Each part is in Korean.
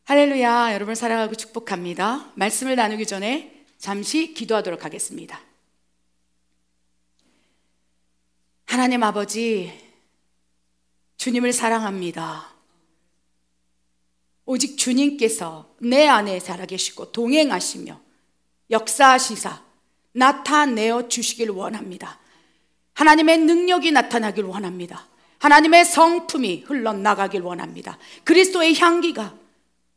할렐루야. 여러분을 사랑하고 축복합니다. 말씀을 나누기 전에 잠시 기도하도록 하겠습니다. 하나님 아버지, 주님을 사랑합니다. 오직 주님께서 내 안에 살아계시고 동행하시며 역사하시사 나타내어 주시길 원합니다. 하나님의 능력이 나타나길 원합니다. 하나님의 성품이 흘러나가길 원합니다. 그리스도의 향기가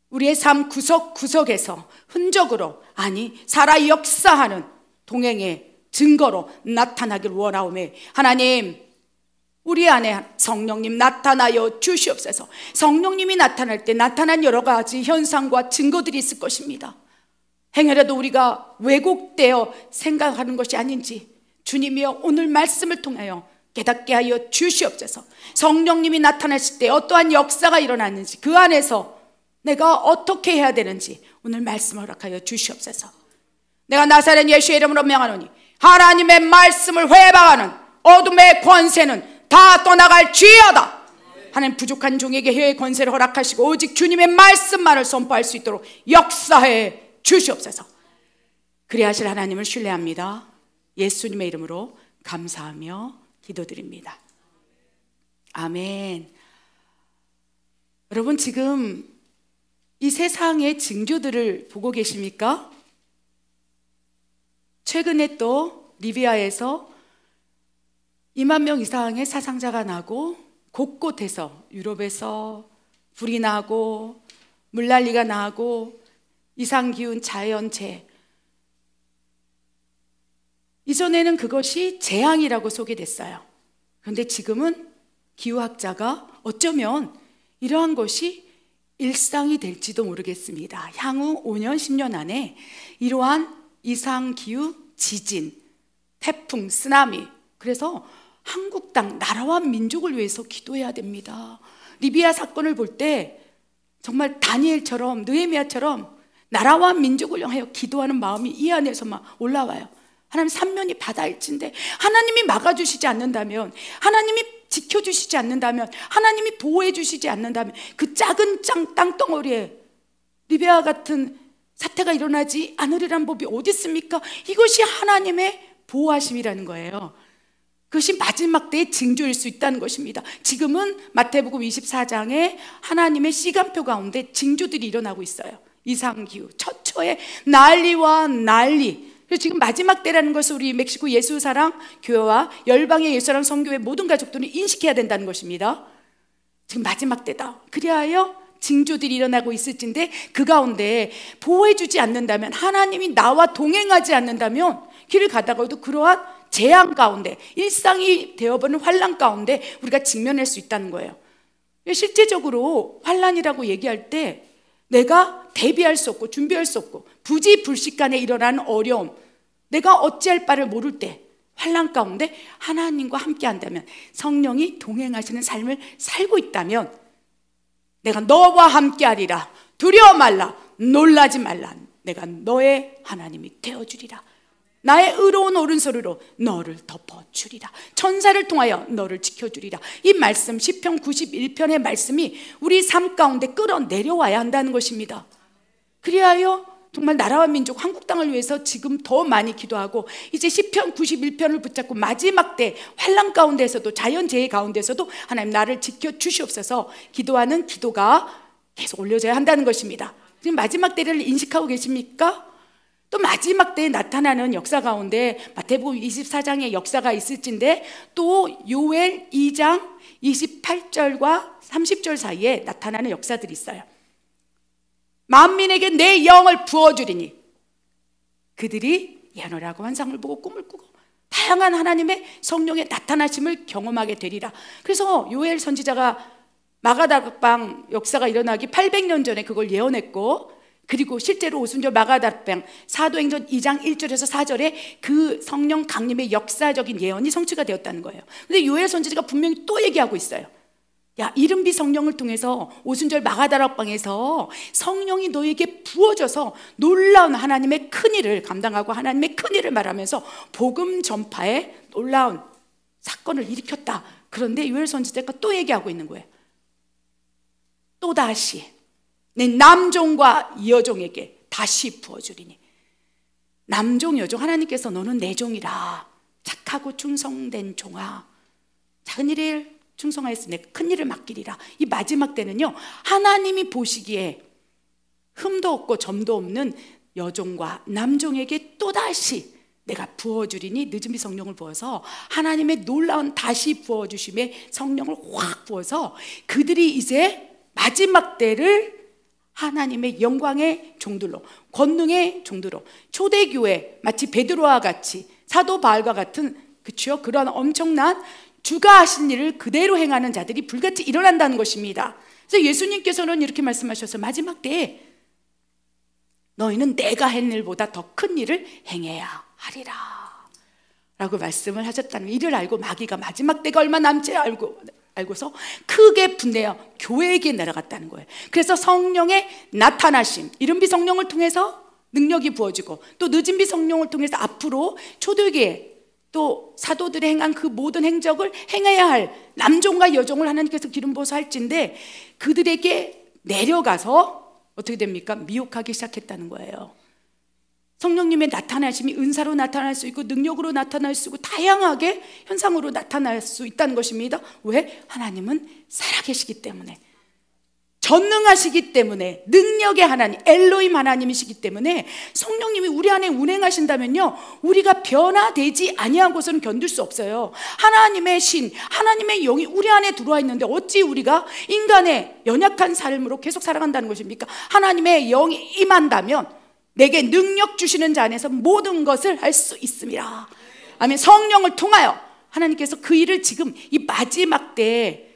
우리의 삶 구석구석에서 흔적으로, 아니 살아 역사하는 동행의 증거로 나타나길 원하오매, 하나님 우리 안에 성령님 나타나여 주시옵소서. 성령님이 나타날 때 나타난 여러 가지 현상과 증거들이 있을 것입니다. 행여라도 우리가 왜곡되어 생각하는 것이 아닌지 주님이여 오늘 말씀을 통하여 깨닫게 하여 주시옵소서. 성령님이 나타났을 때 어떠한 역사가 일어났는지, 그 안에서 내가 어떻게 해야 되는지 오늘 말씀을 허락하여 주시옵소서. 내가 나사렛 예수의 이름으로 명하노니 하나님의 말씀을 회방하는 어둠의 권세는 다 떠나갈지어다. 하나님 부족한 종에게 회의 권세를 허락하시고 오직 주님의 말씀만을 선포할 수 있도록 역사해 주시옵소서. 그래야 하실 하나님을 신뢰합니다. 예수님의 이름으로 감사하며 기도드립니다. 아멘. 여러분, 지금 이 세상의 징조들을 보고 계십니까? 최근에 또 리비아에서 2만 명 이상의 사상자가 나고, 곳곳에서 유럽에서 불이 나고 물난리가 나고 이상기후, 자연재해, 이전에는 그것이 재앙이라고 소개됐어요. 그런데 지금은 기후학자가 어쩌면 이러한 것이 일상이 될지도 모르겠습니다. 향후 5년, 10년 안에 이러한 이상기후, 지진, 태풍, 쓰나미, 그래서 한국 땅, 나라와 민족을 위해서 기도해야 됩니다. 리비아 사건을 볼 때 정말 다니엘처럼, 느헤미야처럼 나라와 민족을 향하여 기도하는 마음이 이 안에서 막 올라와요. 하나님, 삼면이 바다일진데 하나님이 막아주시지 않는다면, 하나님이 지켜주시지 않는다면, 하나님이 보호해 주시지 않는다면 그 작은 땅덩어리에 리비아 같은 사태가 일어나지 않으리란 법이 어디 있습니까? 이것이 하나님의 보호하심이라는 거예요. 그것이 마지막 때의 징조일 수 있다는 것입니다. 지금은 마태복음 24장에 하나님의 시간표 가운데 징조들이 일어나고 있어요. 이상기후, 처처의 난리와 난리. 그래서 지금 마지막 때라는 것을 우리 멕시코 예수사랑 교회와 열방의 예수사랑 선교회 모든 가족들은 인식해야 된다는 것입니다. 지금 마지막 때다. 그리하여 징조들이 일어나고 있을진데 그 가운데 보호해주지 않는다면, 하나님이 나와 동행하지 않는다면 길을 가다가도 그러한 재앙 가운데, 일상이 되어버리는 환난 가운데 우리가 직면할 수 있다는 거예요. 실제적으로 환난이라고 얘기할 때 내가 대비할 수 없고 준비할 수 없고 부지불식간에 일어나는 어려움, 내가 어찌할 바를 모를 때 환난 가운데 하나님과 함께 한다면, 성령이 동행하시는 삶을 살고 있다면, 내가 너와 함께 하리라, 두려워 말라, 놀라지 말라, 내가 너의 하나님이 되어주리라, 나의 의로운 오른손으로 너를 덮어주리라, 천사를 통하여 너를 지켜주리라. 이 말씀, 시편 91편의 말씀이 우리 삶 가운데 끌어내려와야 한다는 것입니다. 그리하여 정말 나라와 민족, 한국 땅을 위해서 지금 더 많이 기도하고, 이제 시편 91편을 붙잡고 마지막 때 환난 가운데서도, 자연재해 가운데서도 하나님 나를 지켜주시옵소서 기도하는 기도가 계속 올려져야 한다는 것입니다. 지금 마지막 때를 인식하고 계십니까? 또 마지막 때에 나타나는 역사 가운데 마태복음 24장의 역사가 있을진데, 또 요엘 2장 28절과 30절 사이에 나타나는 역사들이 있어요. 만민에게 내 영을 부어주리니 그들이 예언하고 환상을 보고 꿈을 꾸고 다양한 하나님의 성령의 나타나심을 경험하게 되리라. 그래서 요엘 선지자가 마가다락방 역사가 일어나기 800년 전에 그걸 예언했고, 그리고 실제로 오순절 마가다락방 사도행전 2장 1절에서 4절에 그 성령 강림의 역사적인 예언이 성취가 되었다는 거예요. 근데 요엘 선지자가 분명히 또 얘기하고 있어요. 야, 이른비 성령을 통해서 오순절 마가다락방에서 성령이 너에게 부어져서 놀라운 하나님의 큰일을 감당하고 하나님의 큰일을 말하면서 복음 전파에 놀라운 사건을 일으켰다. 그런데 요엘 선지자가 또 얘기하고 있는 거예요. 또다시 내 남종과 여종에게 다시 부어주리니. 남종 여종, 하나님께서 너는 내 종이라, 착하고 충성된 종아, 작은 일에 충성하였으니 큰 일을 맡기리라. 이 마지막 때는요, 하나님이 보시기에 흠도 없고 점도 없는 여종과 남종에게 또다시 내가 부어주리니, 늦은비 성령을 부어서 하나님의 놀라운 다시 부어주심에 성령을 확 부어서 그들이 이제 마지막 때를 하나님의 영광의 종들로, 권능의 종들로, 초대교회 마치 베드로와 같이, 사도 바울과 같은, 그렇죠, 그런 엄청난 주가 하신 일을 그대로 행하는 자들이 불같이 일어난다는 것입니다. 그래서 예수님께서는 이렇게 말씀하셔서 마지막 때에 너희는 내가 한 일보다 더 큰 일을 행해야 하리라 라고 말씀을 하셨다는 거. 이를 알고 마귀가 마지막 때가 얼마 남지 알고서 크게 분내어 교회에게 내려갔다는 거예요. 그래서 성령의 나타나심, 이른비 성령을 통해서 능력이 부어지고, 또 늦은비 성령을 통해서 앞으로 초대교회 또 사도들이 행한 그 모든 행적을 행해야 할 남종과 여종을 하나님께서 기름 부어서 할진데, 그들에게 내려가서 어떻게 됩니까? 미혹하기 시작했다는 거예요. 성령님의 나타나심이 은사로 나타날 수 있고, 능력으로 나타날 수 있고, 다양하게 현상으로 나타날 수 있다는 것입니다. 왜? 하나님은 살아계시기 때문에, 전능하시기 때문에, 능력의 하나님, 엘로힘 하나님이시기 때문에 성령님이 우리 안에 운행하신다면요, 우리가 변화되지 아니하고서는 견딜 수 없어요. 하나님의 신, 하나님의 영이 우리 안에 들어와 있는데 어찌 우리가 인간의 연약한 삶으로 계속 살아간다는 것입니까? 하나님의 영이 임한다면 내게 능력 주시는 자 안에서 모든 것을 할 수 있습니다. 아멘. 성령을 통하여 하나님께서 그 일을 지금 이 마지막 때에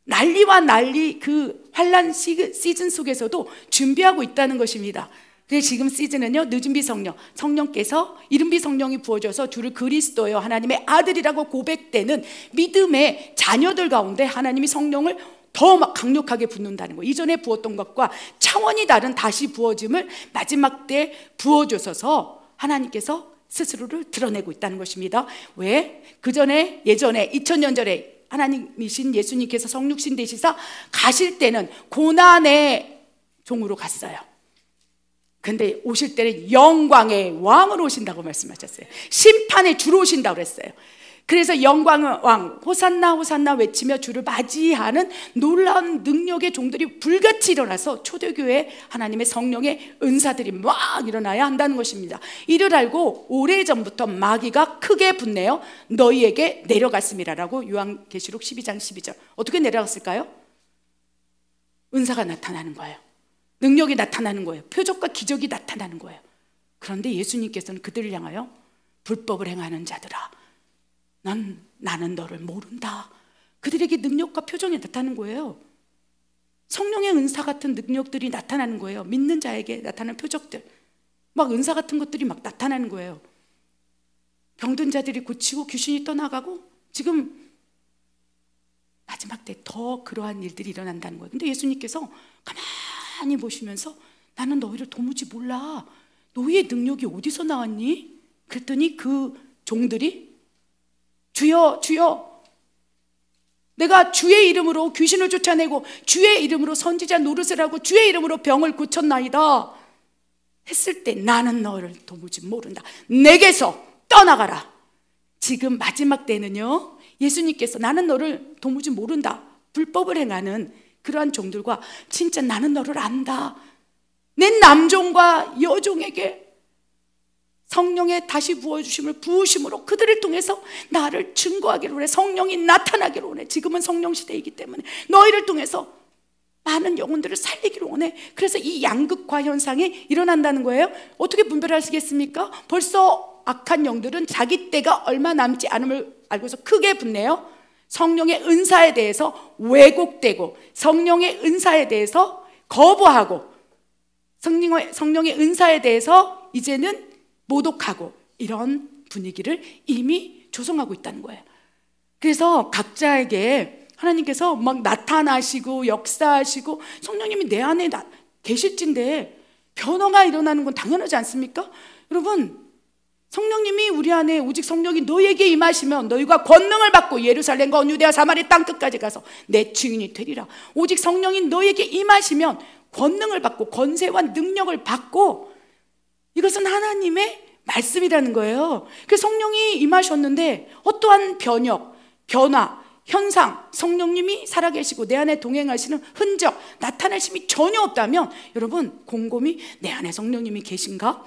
난리와 난리 그 환란 시즌 속에서도 준비하고 있다는 것입니다. 그래서 지금 시즌은요, 늦은비 성령, 성령께서 이른비 성령이 부어져서 주를 그리스도여 하나님의 아들이라고 고백되는 믿음의 자녀들 가운데 하나님이 성령을 더 강력하게 붓는다는 거예요. 이전에 부었던 것과 차원이 다른 다시 부어짐을 마지막 때 부어주셔서 하나님께서 스스로를 드러내고 있다는 것입니다. 왜? 그전에, 예전에 2000년 전에 하나님이신 예수님께서 성육신 되시사 가실 때는 고난의 종으로 갔어요. 근데 오실 때는 영광의 왕으로 오신다고 말씀하셨어요. 심판의 주로 오신다고 그랬어요. 그래서 영광의 왕, 호산나 호산나 외치며 주를 맞이하는 놀라운 능력의 종들이 불같이 일어나서 초대교회 하나님의 성령의 은사들이 막 일어나야 한다는 것입니다. 이를 알고 오래전부터 마귀가 크게 분내어 너희에게 내려갔음이라라고 요한계시록 12장 12절. 어떻게 내려갔을까요? 은사가 나타나는 거예요. 능력이 나타나는 거예요. 표적과 기적이 나타나는 거예요. 그런데 예수님께서는 그들을 향하여 불법을 행하는 자들아, 나는 너를 모른다. 그들에게 능력과 표정이 나타나는 거예요. 성령의 은사 같은 능력들이 나타나는 거예요. 믿는 자에게 나타나는 표적들, 막 은사 같은 것들이 막 나타나는 거예요. 병든 자들이 고치고 귀신이 떠나가고, 지금 마지막 때 더 그러한 일들이 일어난다는 거예요. 근데 예수님께서 가만히 보시면서 나는 너희를 도무지 몰라. 너희의 능력이 어디서 나왔니? 그랬더니 그 종들이 주여 주여, 내가 주의 이름으로 귀신을 쫓아내고 주의 이름으로 선지자 노릇을 하고 주의 이름으로 병을 고쳤나이다 했을 때 나는 너를 도무지 모른다. 내게서 떠나가라. 지금 마지막 때는요, 예수님께서 나는 너를 도무지 모른다, 불법을 행하는 그러한 종들과 진짜 나는 너를 안다, 내 남종과 여종에게 성령의 다시 부어주심을 부으심으로 그들을 통해서 나를 증거하기를 원해. 성령이 나타나기를 원해. 지금은 성령 시대이기 때문에 너희를 통해서 많은 영혼들을 살리기를 원해. 그래서 이 양극화 현상이 일어난다는 거예요. 어떻게 분별하시겠습니까? 벌써 악한 영들은 자기 때가 얼마 남지 않음을 알고서 크게 분내요. 성령의 은사에 대해서 왜곡되고, 성령의 은사에 대해서 거부하고, 성령의 은사에 대해서 이제는 모독하고, 이런 분위기를 이미 조성하고 있다는 거예요. 그래서 각자에게 하나님께서 막 나타나시고 역사하시고 성령님이 내 안에 계실진데 변화가 일어나는 건 당연하지 않습니까? 여러분, 성령님이 우리 안에, 오직 성령이 너희에게 임하시면 너희가 권능을 받고 예루살렘과 온 유대와 사마리아 땅 끝까지 가서 내 증인이 되리라. 오직 성령이 너희에게 임하시면 권능을 받고 권세와 능력을 받고, 이것은 하나님의 말씀이라는 거예요. 그래서 성령이 임하셨는데 어떠한 변화, 현상, 성령님이 살아계시고 내 안에 동행하시는 흔적, 나타나심이 전혀 없다면, 여러분 곰곰이 내 안에 성령님이 계신가?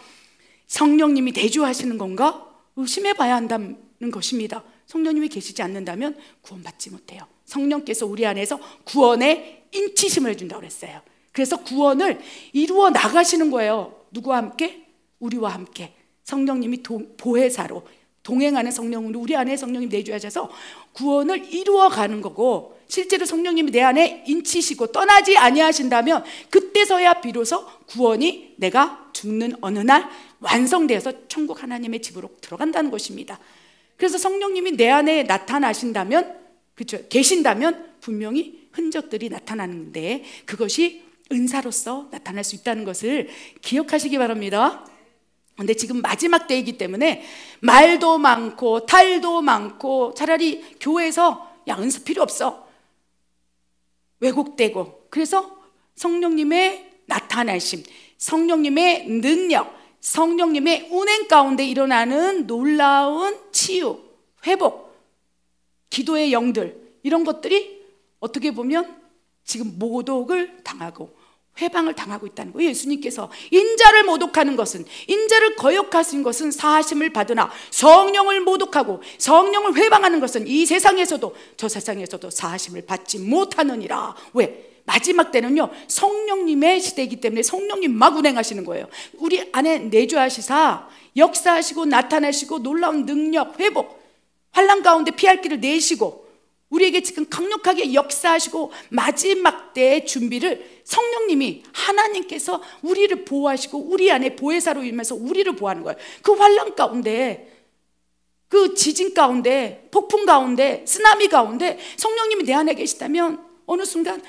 성령님이 내주하시는 건가? 의심해 봐야 한다는 것입니다. 성령님이 계시지 않는다면 구원받지 못해요. 성령께서 우리 안에서 구원의 인치심을 해준다고 그랬어요. 그래서 구원을 이루어 나가시는 거예요. 누구와 함께? 우리와 함께. 성령님이 보혜사로 동행하는 성령으로 우리 안에 성령님 내주하셔서 구원을 이루어 가는 거고, 실제로 성령님이 내 안에 인치시고 떠나지 아니하신다면 그때서야 비로소 구원이 내가 죽는 어느 날 완성되어서 천국 하나님의 집으로 들어간다는 것입니다. 그래서 성령님이 내 안에 나타나신다면, 그렇죠, 계신다면 분명히 흔적들이 나타나는데 그것이 은사로서 나타날 수 있다는 것을 기억하시기 바랍니다. 근데 지금 마지막 때이기 때문에 말도 많고 탈도 많고, 차라리 교회에서 야, 은사 필요 없어, 왜곡되고, 그래서 성령님의 나타나심, 성령님의 능력, 성령님의 운행 가운데 일어나는 놀라운 치유, 회복, 기도의 영들, 이런 것들이 어떻게 보면 지금 모독을 당하고 회방을 당하고 있다는 거예요. 예수님께서 인자를 모독하는 것은, 인자를 거역하신 것은 사하심을 받으나 성령을 모독하고 성령을 회방하는 것은 이 세상에서도 저 세상에서도 사하심을 받지 못하느니라. 왜? 마지막 때는요, 성령님의 시대이기 때문에 성령님 막 운행하시는 거예요. 우리 안에 내주하시사 역사하시고 나타나시고 놀라운 능력, 회복, 환난 가운데 피할 길을 내시고 우리에게 지금 강력하게 역사하시고 마지막 때의 준비를 성령님이, 하나님께서 우리를 보호하시고 우리 안에 보혜사로 임해서 우리를 보호하는 거예요. 그 환난 가운데, 그 지진 가운데, 폭풍 가운데, 쓰나미 가운데 성령님이 내 안에 계시다면 어느 순간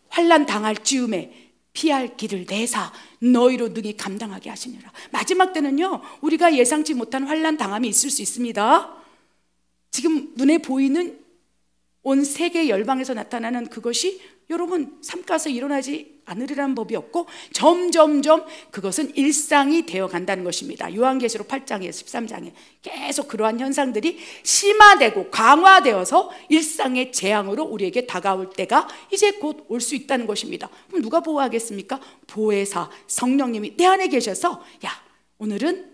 환난 당할 즈음에 피할 길을 내사 너희로 능히 감당하게 하시니라. 마지막 때는요, 우리가 예상치 못한 환난 당함이 있을 수 있습니다. 지금 눈에 보이는 온 세계 열방에서 나타나는 그것이 여러분 삼가서 일어나지 않으리라는 법이 없고, 점점점 그것은 일상이 되어 간다는 것입니다. 요한계시록 8장에 13장에 계속 그러한 현상들이 심화되고 강화되어서 일상의 재앙으로 우리에게 다가올 때가 이제 곧 올 수 있다는 것입니다. 그럼 누가 보호하겠습니까? 보혜사 성령님이 내 안에 계셔서, 야, 오늘은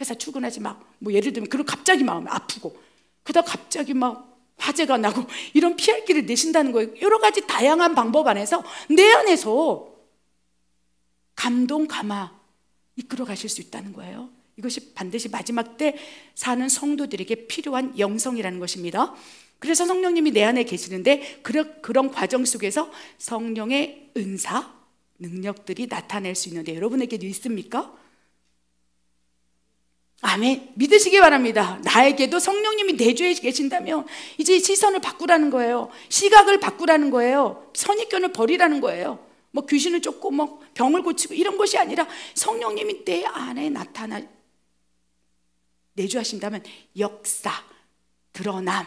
회사 출근하지 마, 뭐 예를 들면, 그리고 갑자기 마음이 아프고 그러다 갑자기 막 화재가 나고 이런 피할 길을 내신다는 거예요. 여러 가지 다양한 방법 안에서 내 안에서 감동, 감화 이끌어 가실 수 있다는 거예요. 이것이 반드시 마지막 때 사는 성도들에게 필요한 영성이라는 것입니다. 그래서 성령님이 내 안에 계시는데 그런 과정 속에서 성령의 은사, 능력들이 나타낼 수 있는데 여러분에게도 있습니까? 아멘. 믿으시기 바랍니다. 나에게도 성령님이 내주에 계신다면 이제 시선을 바꾸라는 거예요. 시각을 바꾸라는 거예요. 선입견을 버리라는 거예요. 뭐 귀신을 쫓고 뭐 병을 고치고 이런 것이 아니라 성령님이 내 안에 나타나 내주하신다면 역사, 드러남,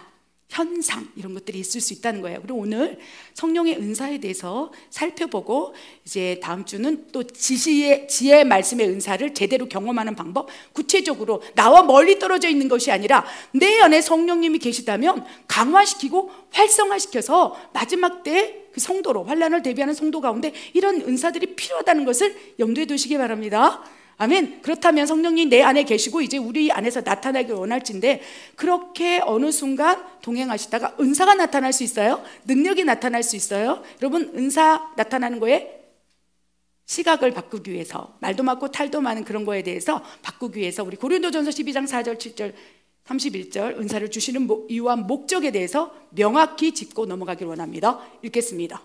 현상 이런 것들이 있을 수 있다는 거예요. 그리고 오늘 성령의 은사에 대해서 살펴보고 이제 다음 주는 또 지혜의 말씀의 은사를 제대로 경험하는 방법, 구체적으로 나와 멀리 떨어져 있는 것이 아니라 내 안에 성령님이 계시다면 강화시키고 활성화시켜서 마지막 때 그 성도로, 환난을 대비하는 성도 가운데 이런 은사들이 필요하다는 것을 염두에 두시기 바랍니다. 아멘. 그렇다면 성령님 내 안에 계시고 이제 우리 안에서 나타나길 원할진데, 그렇게 어느 순간 동행하시다가 은사가 나타날 수 있어요. 능력이 나타날 수 있어요. 여러분, 은사 나타나는 거에 시각을 바꾸기 위해서, 말도 많고 탈도 많은 그런 거에 대해서 바꾸기 위해서 우리 고린도전서 12장 4절 7절 31절 은사를 주시는 이유와 목적에 대해서 명확히 짚고 넘어가길 원합니다. 읽겠습니다.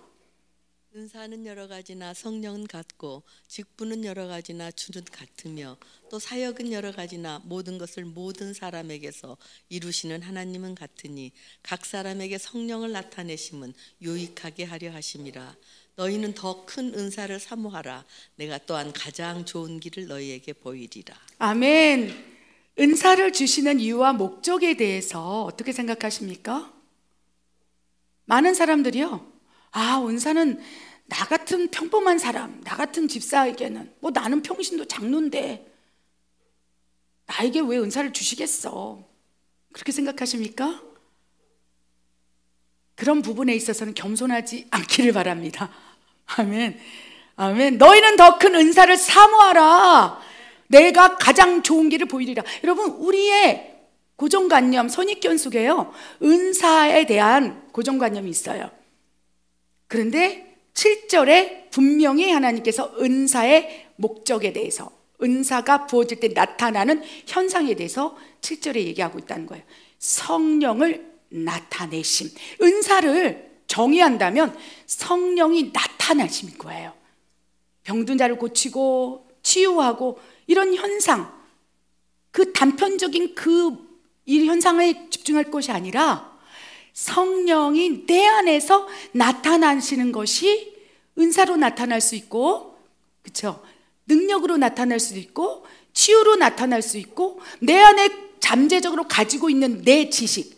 은사는 여러 가지나 성령은 같고 직분은 여러 가지나 주는 같으며 또 사역은 여러 가지나 모든 것을 모든 사람에게서 이루시는 하나님은 같으니 각 사람에게 성령을 나타내심은 유익하게 하려 하심이라. 너희는 더 큰 은사를 사모하라. 내가 또한 가장 좋은 길을 너희에게 보이리라. 아멘. 은사를 주시는 이유와 목적에 대해서 어떻게 생각하십니까? 많은 사람들이요, 은사는 나 같은 평범한 사람, 나 같은 집사에게는 뭐 나는 평신도 장로인데 나에게 왜 은사를 주시겠어? 그렇게 생각하십니까? 그런 부분에 있어서는 겸손하지 않기를 바랍니다. 아멘. 아멘. 너희는 더 큰 은사를 사모하라. 내가 가장 좋은 길을 보이리라. 여러분, 우리의 고정관념, 선입견 속에요, 은사에 대한 고정관념이 있어요. 그런데 7절에 분명히 하나님께서 은사의 목적에 대해서, 은사가 부어질 때 나타나는 현상에 대해서 7절에 얘기하고 있다는 거예요. 성령을 나타내심. 은사를 정의한다면 성령이 나타나심인 거예요. 병든 자를 고치고 치유하고 이런 현상, 그 단편적인 이 현상에 집중할 것이 아니라 성령이 내 안에서 나타나시는 것이 은사로 나타날 수 있고, 그렇죠? 능력으로 나타날 수 있고, 치유로 나타날 수 있고, 내 안에 잠재적으로 가지고 있는 내 지식,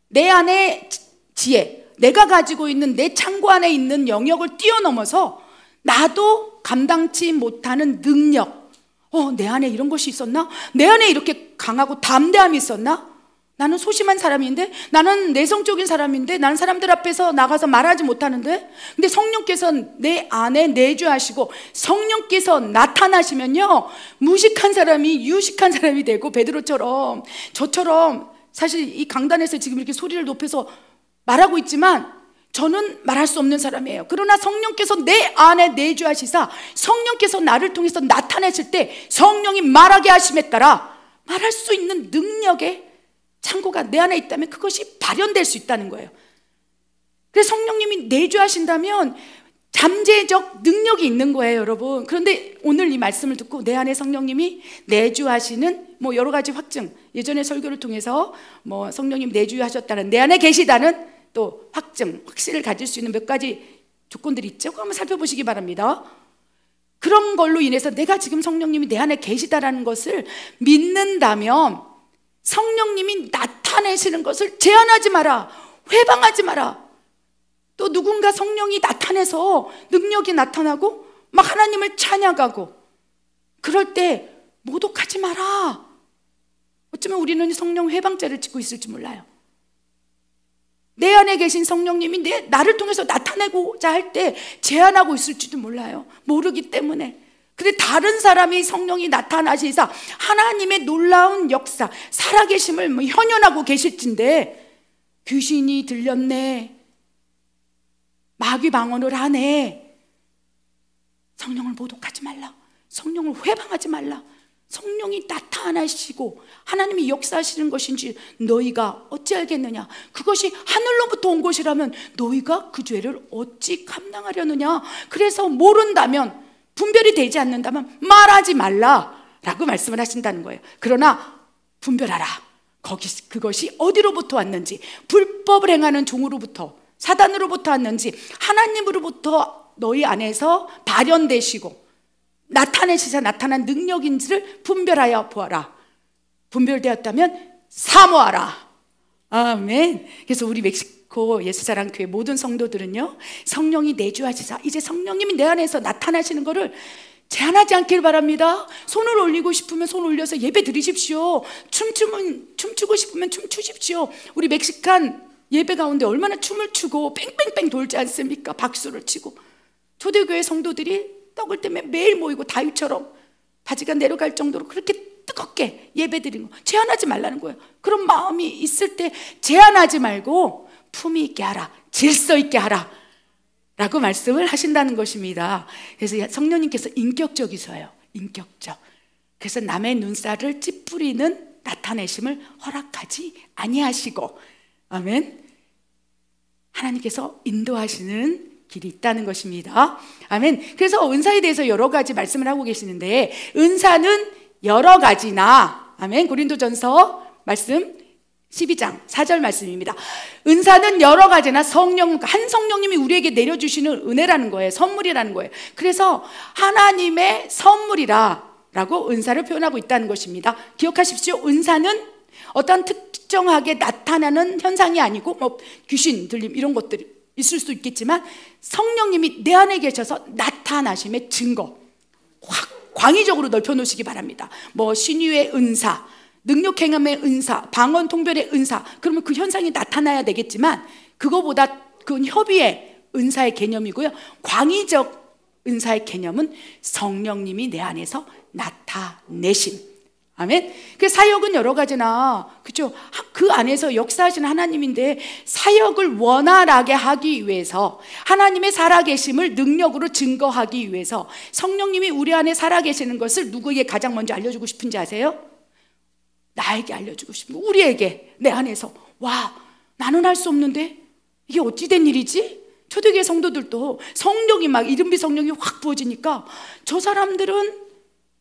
내 안에 지혜, 내가 가지고 있는 내 창고 안에 있는 영역을 뛰어넘어서 나도 감당치 못하는 능력, 내 안에 이런 것이 있었나? 내 안에 이렇게 강하고 담대함이 있었나? 나는 소심한 사람인데, 나는 내성적인 사람인데, 나는 사람들 앞에서 나가서 말하지 못하는데, 근데 성령께서 내 안에 내주하시고 성령께서 나타나시면요, 무식한 사람이 유식한 사람이 되고, 베드로처럼, 저처럼 사실 이 강단에서 지금 이렇게 소리를 높여서 말하고 있지만 저는 말할 수 없는 사람이에요. 그러나 성령께서 내 안에 내주하시사 성령께서 나를 통해서 나타내실 때 성령이 말하게 하심에 따라 말할 수 있는 능력의 창고가 내 안에 있다면 그것이 발현될 수 있다는 거예요. 그래서 성령님이 내주하신다면 잠재적 능력이 있는 거예요, 여러분. 그런데 오늘 이 말씀을 듣고 내 안에 성령님이 내주하시는 뭐 여러 가지 확증, 예전에 설교를 통해서 뭐 성령님 내주하셨다는, 내 안에 계시다는 또 확증, 확신을 가질 수 있는 몇 가지 조건들이 있죠. 그거 한번 살펴보시기 바랍니다. 그런 걸로 인해서 내가 지금 성령님이 내 안에 계시다라는 것을 믿는다면 성령님이 나타내시는 것을 제한하지 마라, 회방하지 마라. 또 누군가 성령이 나타내서 능력이 나타나고 막 하나님을 찬양하고 그럴 때 모독하지 마라. 어쩌면 우리는 성령 회방죄를 짓고 있을지 몰라요. 내 안에 계신 성령님이 나를 통해서 나타내고자 할 때 제한하고 있을지도 몰라요. 모르기 때문에. 근데 다른 사람이 성령이 나타나시사 하나님의 놀라운 역사, 살아계심을 현현하고 계실진데 귀신이 들렸네, 마귀 방언을 하네, 성령을 모독하지 말라, 성령을 회방하지 말라. 성령이 나타나시고 하나님이 역사하시는 것인지 너희가 어찌 알겠느냐? 그것이 하늘로부터 온 것이라면 너희가 그 죄를 어찌 감당하려느냐? 그래서 모른다면, 분별이 되지 않는다면 말하지 말라라고 말씀을 하신다는 거예요. 그러나 분별하라. 그것이 어디로부터 왔는지, 불법을 행하는 종으로부터, 사단으로부터 왔는지, 하나님으로부터 너희 안에서 발현되시고 나타내시자 나타난 능력인지를 분별하여 보아라. 분별되었다면 사모하라. 아멘. 그래서 우리 멕시코 예수사랑교회 모든 성도들은요, 성령이 내주하시사 이제 성령님이 내 안에서 나타나시는 것을 제한하지 않길 바랍니다. 손을 올리고 싶으면 손 올려서 예배 드리십시오. 춤추고 싶으면 춤추십시오. 우리 멕시칸 예배 가운데 얼마나 춤을 추고 뺑뺑뺑 돌지 않습니까? 박수를 치고. 초대교회 성도들이 떡을 때문에 매일 모이고 다윗처럼 바지가 내려갈 정도로 그렇게 뜨겁게 예배드리는 거 제한하지 말라는 거예요. 그런 마음이 있을 때 제한하지 말고 품위 있게 하라, 질서 있게 하라 라고 말씀을 하신다는 것입니다. 그래서 성령님께서 인격적이셔요. 인격적. 그래서 남의 눈살을 찌푸리는 나타내심을 허락하지 아니하시고, 아멘, 하나님께서 인도하시는 길이 있다는 것입니다. 아멘. 그래서 은사에 대해서 여러 가지 말씀을 하고 계시는데, 은사는 여러 가지나, 아멘, 고린도전서 말씀 12장 4절 말씀입니다. 은사는 여러 가지나 한 성령님이 우리에게 내려주시는 은혜라는 거예요. 선물이라는 거예요. 그래서 하나님의 선물이라 라고 은사를 표현하고 있다는 것입니다. 기억하십시오. 은사는 어떤 특정하게 나타나는 현상이 아니고 뭐 귀신 들림 이런 것들, 있을 수 있겠지만 성령님이 내 안에 계셔서 나타나심의 증거 확 광의적으로 넓혀놓으시기 바랍니다. 뭐 신유의 은사, 능력행함의 은사, 방언 통변의 은사, 그러면 그 현상이 나타나야 되겠지만 그거보다 그건 협의의 은사의 개념이고요. 광의적 은사의 개념은 성령님이 내 안에서 나타내심. 아멘. 그 사역은 여러 가지나, 그렇죠? 그 안에서 역사하시는 하나님인데 사역을 원활하게 하기 위해서, 하나님의 살아계심을 능력으로 증거하기 위해서 성령님이 우리 안에 살아계시는 것을 누구에게 가장 먼저 알려주고 싶은지 아세요? 나에게 알려주고 싶은 거. 우리에게, 내 안에서. 와, 나는 할 수 없는데 이게 어찌 된 일이지? 초대교회 성도들도 성령이 막 이른비 성령이 확 부어지니까 저 사람들은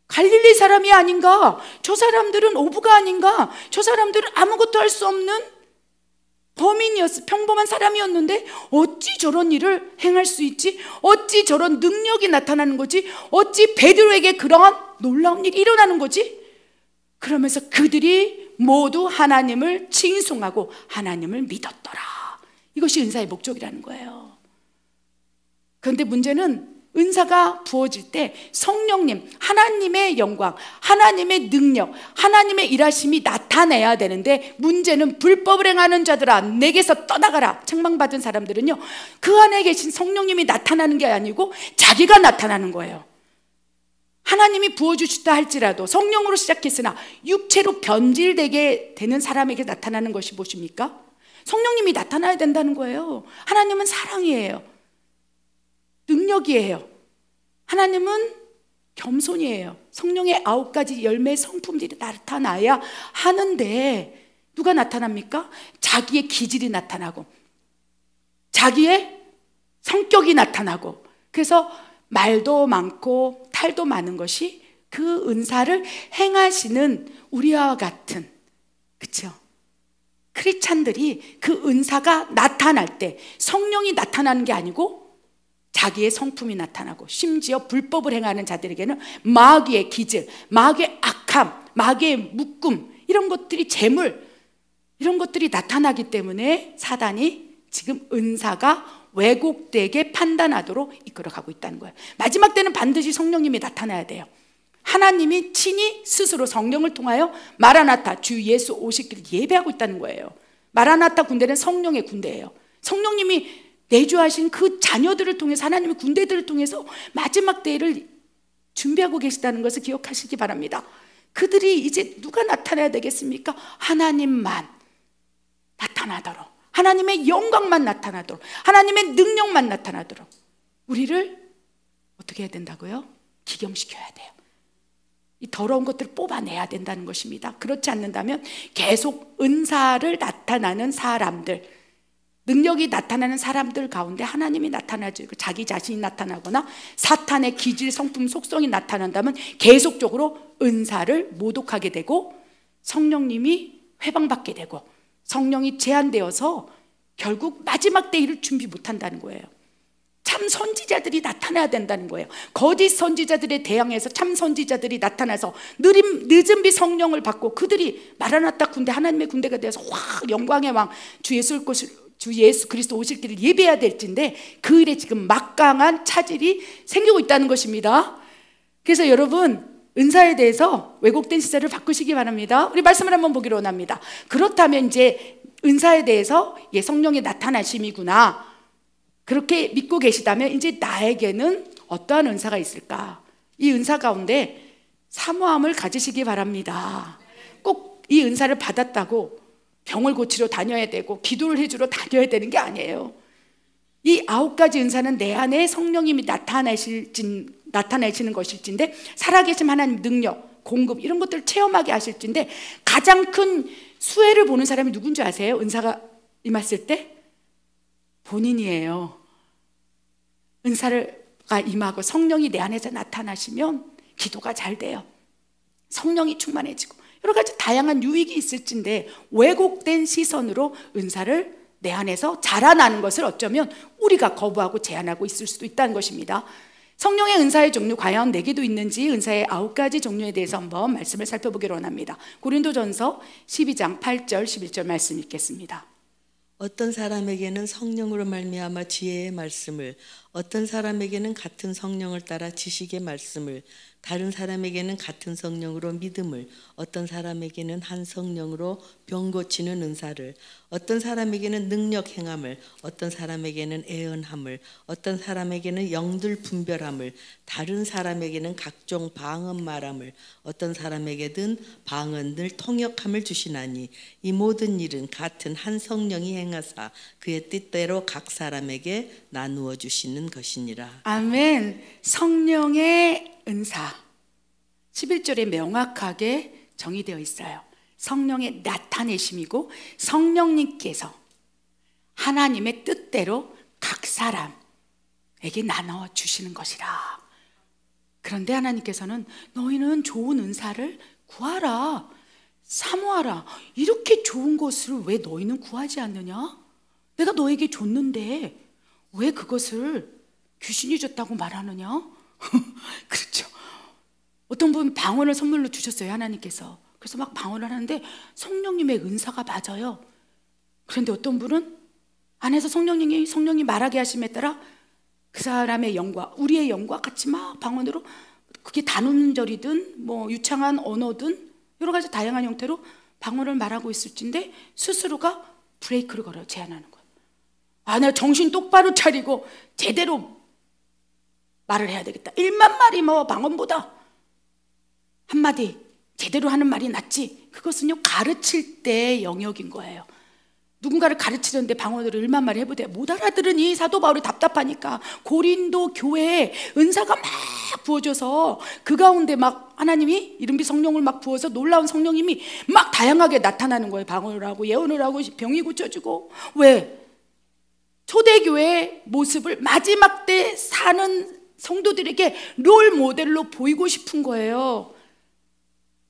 갈릴리 사람이 아닌가? 저 사람들은 어부가 아닌가? 저 사람들은 아무것도 할 수 없는 범인이었어. 평범한 사람이었는데 어찌 저런 일을 행할 수 있지? 어찌 저런 능력이 나타나는 거지? 어찌 베드로에게 그런 놀라운 일이 일어나는 거지? 그러면서 그들이 모두 하나님을 칭송하고 하나님을 믿었더라. 이것이 은사의 목적이라는 거예요. 그런데 문제는 은사가 부어질 때 성령님, 하나님의 영광, 하나님의 능력, 하나님의 일하심이 나타내야 되는데 문제는 불법을 행하는 자들아 내게서 떠나가라. 책망받은 사람들은요, 그 안에 계신 성령님이 나타나는 게 아니고 자기가 나타나는 거예요. 하나님이 부어주시다 할지라도 성령으로 시작했으나 육체로 변질되게 되는 사람에게 나타나는 것이 무엇입니까? 성령님이 나타나야 된다는 거예요. 하나님은 사랑이에요. 능력이에요. 하나님은 겸손이에요. 성령의 9가지 열매의 성품들이 나타나야 하는데 누가 나타납니까? 자기의 기질이 나타나고 자기의 성격이 나타나고, 그래서 말도 많고 탈도 많은 것이 그 은사를 행하시는 우리와 같은, 그렇죠? 크리스찬들이 그 은사가 나타날 때 성령이 나타나는 게 아니고 자기의 성품이 나타나고, 심지어 불법을 행하는 자들에게는 마귀의 기질, 마귀의 악함, 마귀의 묶음, 이런 것들이, 재물, 이런 것들이 나타나기 때문에 사단이 지금 은사가 왜곡되게 판단하도록 이끌어가고 있다는 거예요. 마지막 때는 반드시 성령님이 나타나야 돼요. 하나님이 친히 스스로 성령을 통하여 마라나타, 주 예수 오시기를 예배하고 있다는 거예요. 마라나타 군대는 성령의 군대예요. 성령님이 내주하신 그 자녀들을 통해서, 하나님의 군대들을 통해서 마지막 때를 준비하고 계시다는 것을 기억하시기 바랍니다. 그들이 이제 누가 나타나야 되겠습니까? 하나님만 나타나도록, 하나님의 영광만 나타나도록, 하나님의 능력만 나타나도록 우리를 어떻게 해야 된다고요? 기경시켜야 돼요. 이 더러운 것들을 뽑아내야 된다는 것입니다. 그렇지 않는다면 계속 은사를 나타나는 사람들, 능력이 나타나는 사람들 가운데 하나님이 나타나지, 자기 자신이 나타나거나 사탄의 기질, 성품, 속성이 나타난다면 계속적으로 은사를 모독하게 되고 성령님이 회방받게 되고 성령이 제한되어서 결국 마지막 때 일을 준비 못한다는 거예요. 참 선지자들이 나타나야 된다는 거예요. 거짓 선지자들에 대항해서 참 선지자들이 나타나서 늦은 비 성령을 받고 그들이 마라나타 군대, 하나님의 군대가 되어서 확 영광의 왕 주 예수 그리스도 오실 길을 예배해야 될진데 그 일에 지금 막강한 차질이 생기고 있다는 것입니다. 그래서 여러분, 은사에 대해서 왜곡된 시설을 바꾸시기 바랍니다. 우리 말씀을 한번 보기로 원합니다. 그렇다면 이제 은사에 대해서 성령의 나타나심이구나, 그렇게 믿고 계시다면 이제 나에게는 어떠한 은사가 있을까? 이 은사 가운데 사모함을 가지시기 바랍니다. 꼭 이 은사를 받았다고 병을 고치러 다녀야 되고 기도를 해주러 다녀야 되는 게 아니에요. 이 9가지 은사는 내 안에 성령님이 나타내시는 것일진데, 살아계신 하나님 능력, 공급, 이런 것들을 체험하게 하실진데, 가장 큰 수혜를 보는 사람이 누군지 아세요? 은사가 임했을 때 본인이에요. 은사가 임하고 성령이 내 안에서 나타나시면 기도가 잘 돼요. 성령이 충만해지고 여러 가지 다양한 유익이 있을진데 왜곡된 시선으로 은사를 내 안에서 자라나는 것을 어쩌면 우리가 거부하고 제한하고 있을 수도 있다는 것입니다. 성령의 은사의 종류 과연 4개도 있는지, 은사의 9가지 종류에 대해서 한번 말씀을 살펴보기로 원합니다. 고린도전서 12장 8절 11절 말씀 읽겠습니다. 어떤 사람에게는 성령으로 말미암아 지혜의 말씀을, 어떤 사람에게는 같은 성령을 따라 지식의 말씀을, 다른 사람에게는 같은 성령으로 믿음을, 어떤 사람에게는 한 성령으로 병 고치는 은사를, 어떤 사람에게는 능력 행함을, 어떤 사람에게는 애언함을, 어떤 사람에게는 영들 분별함을, 다른 사람에게는 각종 방언 말함을, 어떤 사람에게든 방언들 통역함을 주시나니 이 모든 일은 같은 한 성령이 행하사 그의 뜻대로 각 사람에게 나누어 주시는 것이니라. 아멘. 성령의 은사 11절에 명확하게 정의되어 있어요. 성령의 나타내심이고 성령님께서 하나님의 뜻대로 각 사람에게 나눠 주시는 것이라. 그런데 하나님께서는 너희는 좋은 은사를 구하라, 사모하라. 이렇게 좋은 것을 왜 너희는 구하지 않느냐? 내가 너에게 줬는데 왜 그것을 귀신이 줬다고 말하느냐? 그렇죠. 어떤 분 방언을 선물로 주셨어요, 하나님께서. 그래서 막 방언을 하는데 성령님의 은사가 맞아요. 그런데 어떤 분은 안에서 성령이 말하게 하심에 따라 그 사람의 영과 우리의 영과 같이 막 방언으로, 그게 단음절이든 뭐 유창한 언어든 여러 가지 다양한 형태로 방언을 말하고 있을진데 스스로가 브레이크를 걸어요. 제한하는 거예요. 아, 내가 정신 똑바로 차리고 제대로 말을 해야 되겠다. 1만 마리 뭐 방언보다 한마디 제대로 하는 말이 낫지. 그것은요, 가르칠 때 영역인 거예요. 누군가를 가르치는데 방언으로 1만 마리 해보되 못 알아들으니 사도 바울이 답답하니까 고린도 교회에 은사가 막 부어져서 그 가운데 막 하나님이 이른비 성령을 막 부어서 놀라운 성령님이 막 다양하게 나타나는 거예요. 방언을 하고 예언을 하고 병이 고쳐지고. 왜? 초대교회의 모습을 마지막 때 사는 성도들에게 롤 모델로 보이고 싶은 거예요.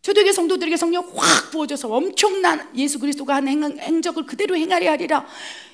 초대교회 성도들에게 성령 확 부어져서 엄청난 예수 그리스도가 한 행적을 그대로 행하려 하리라.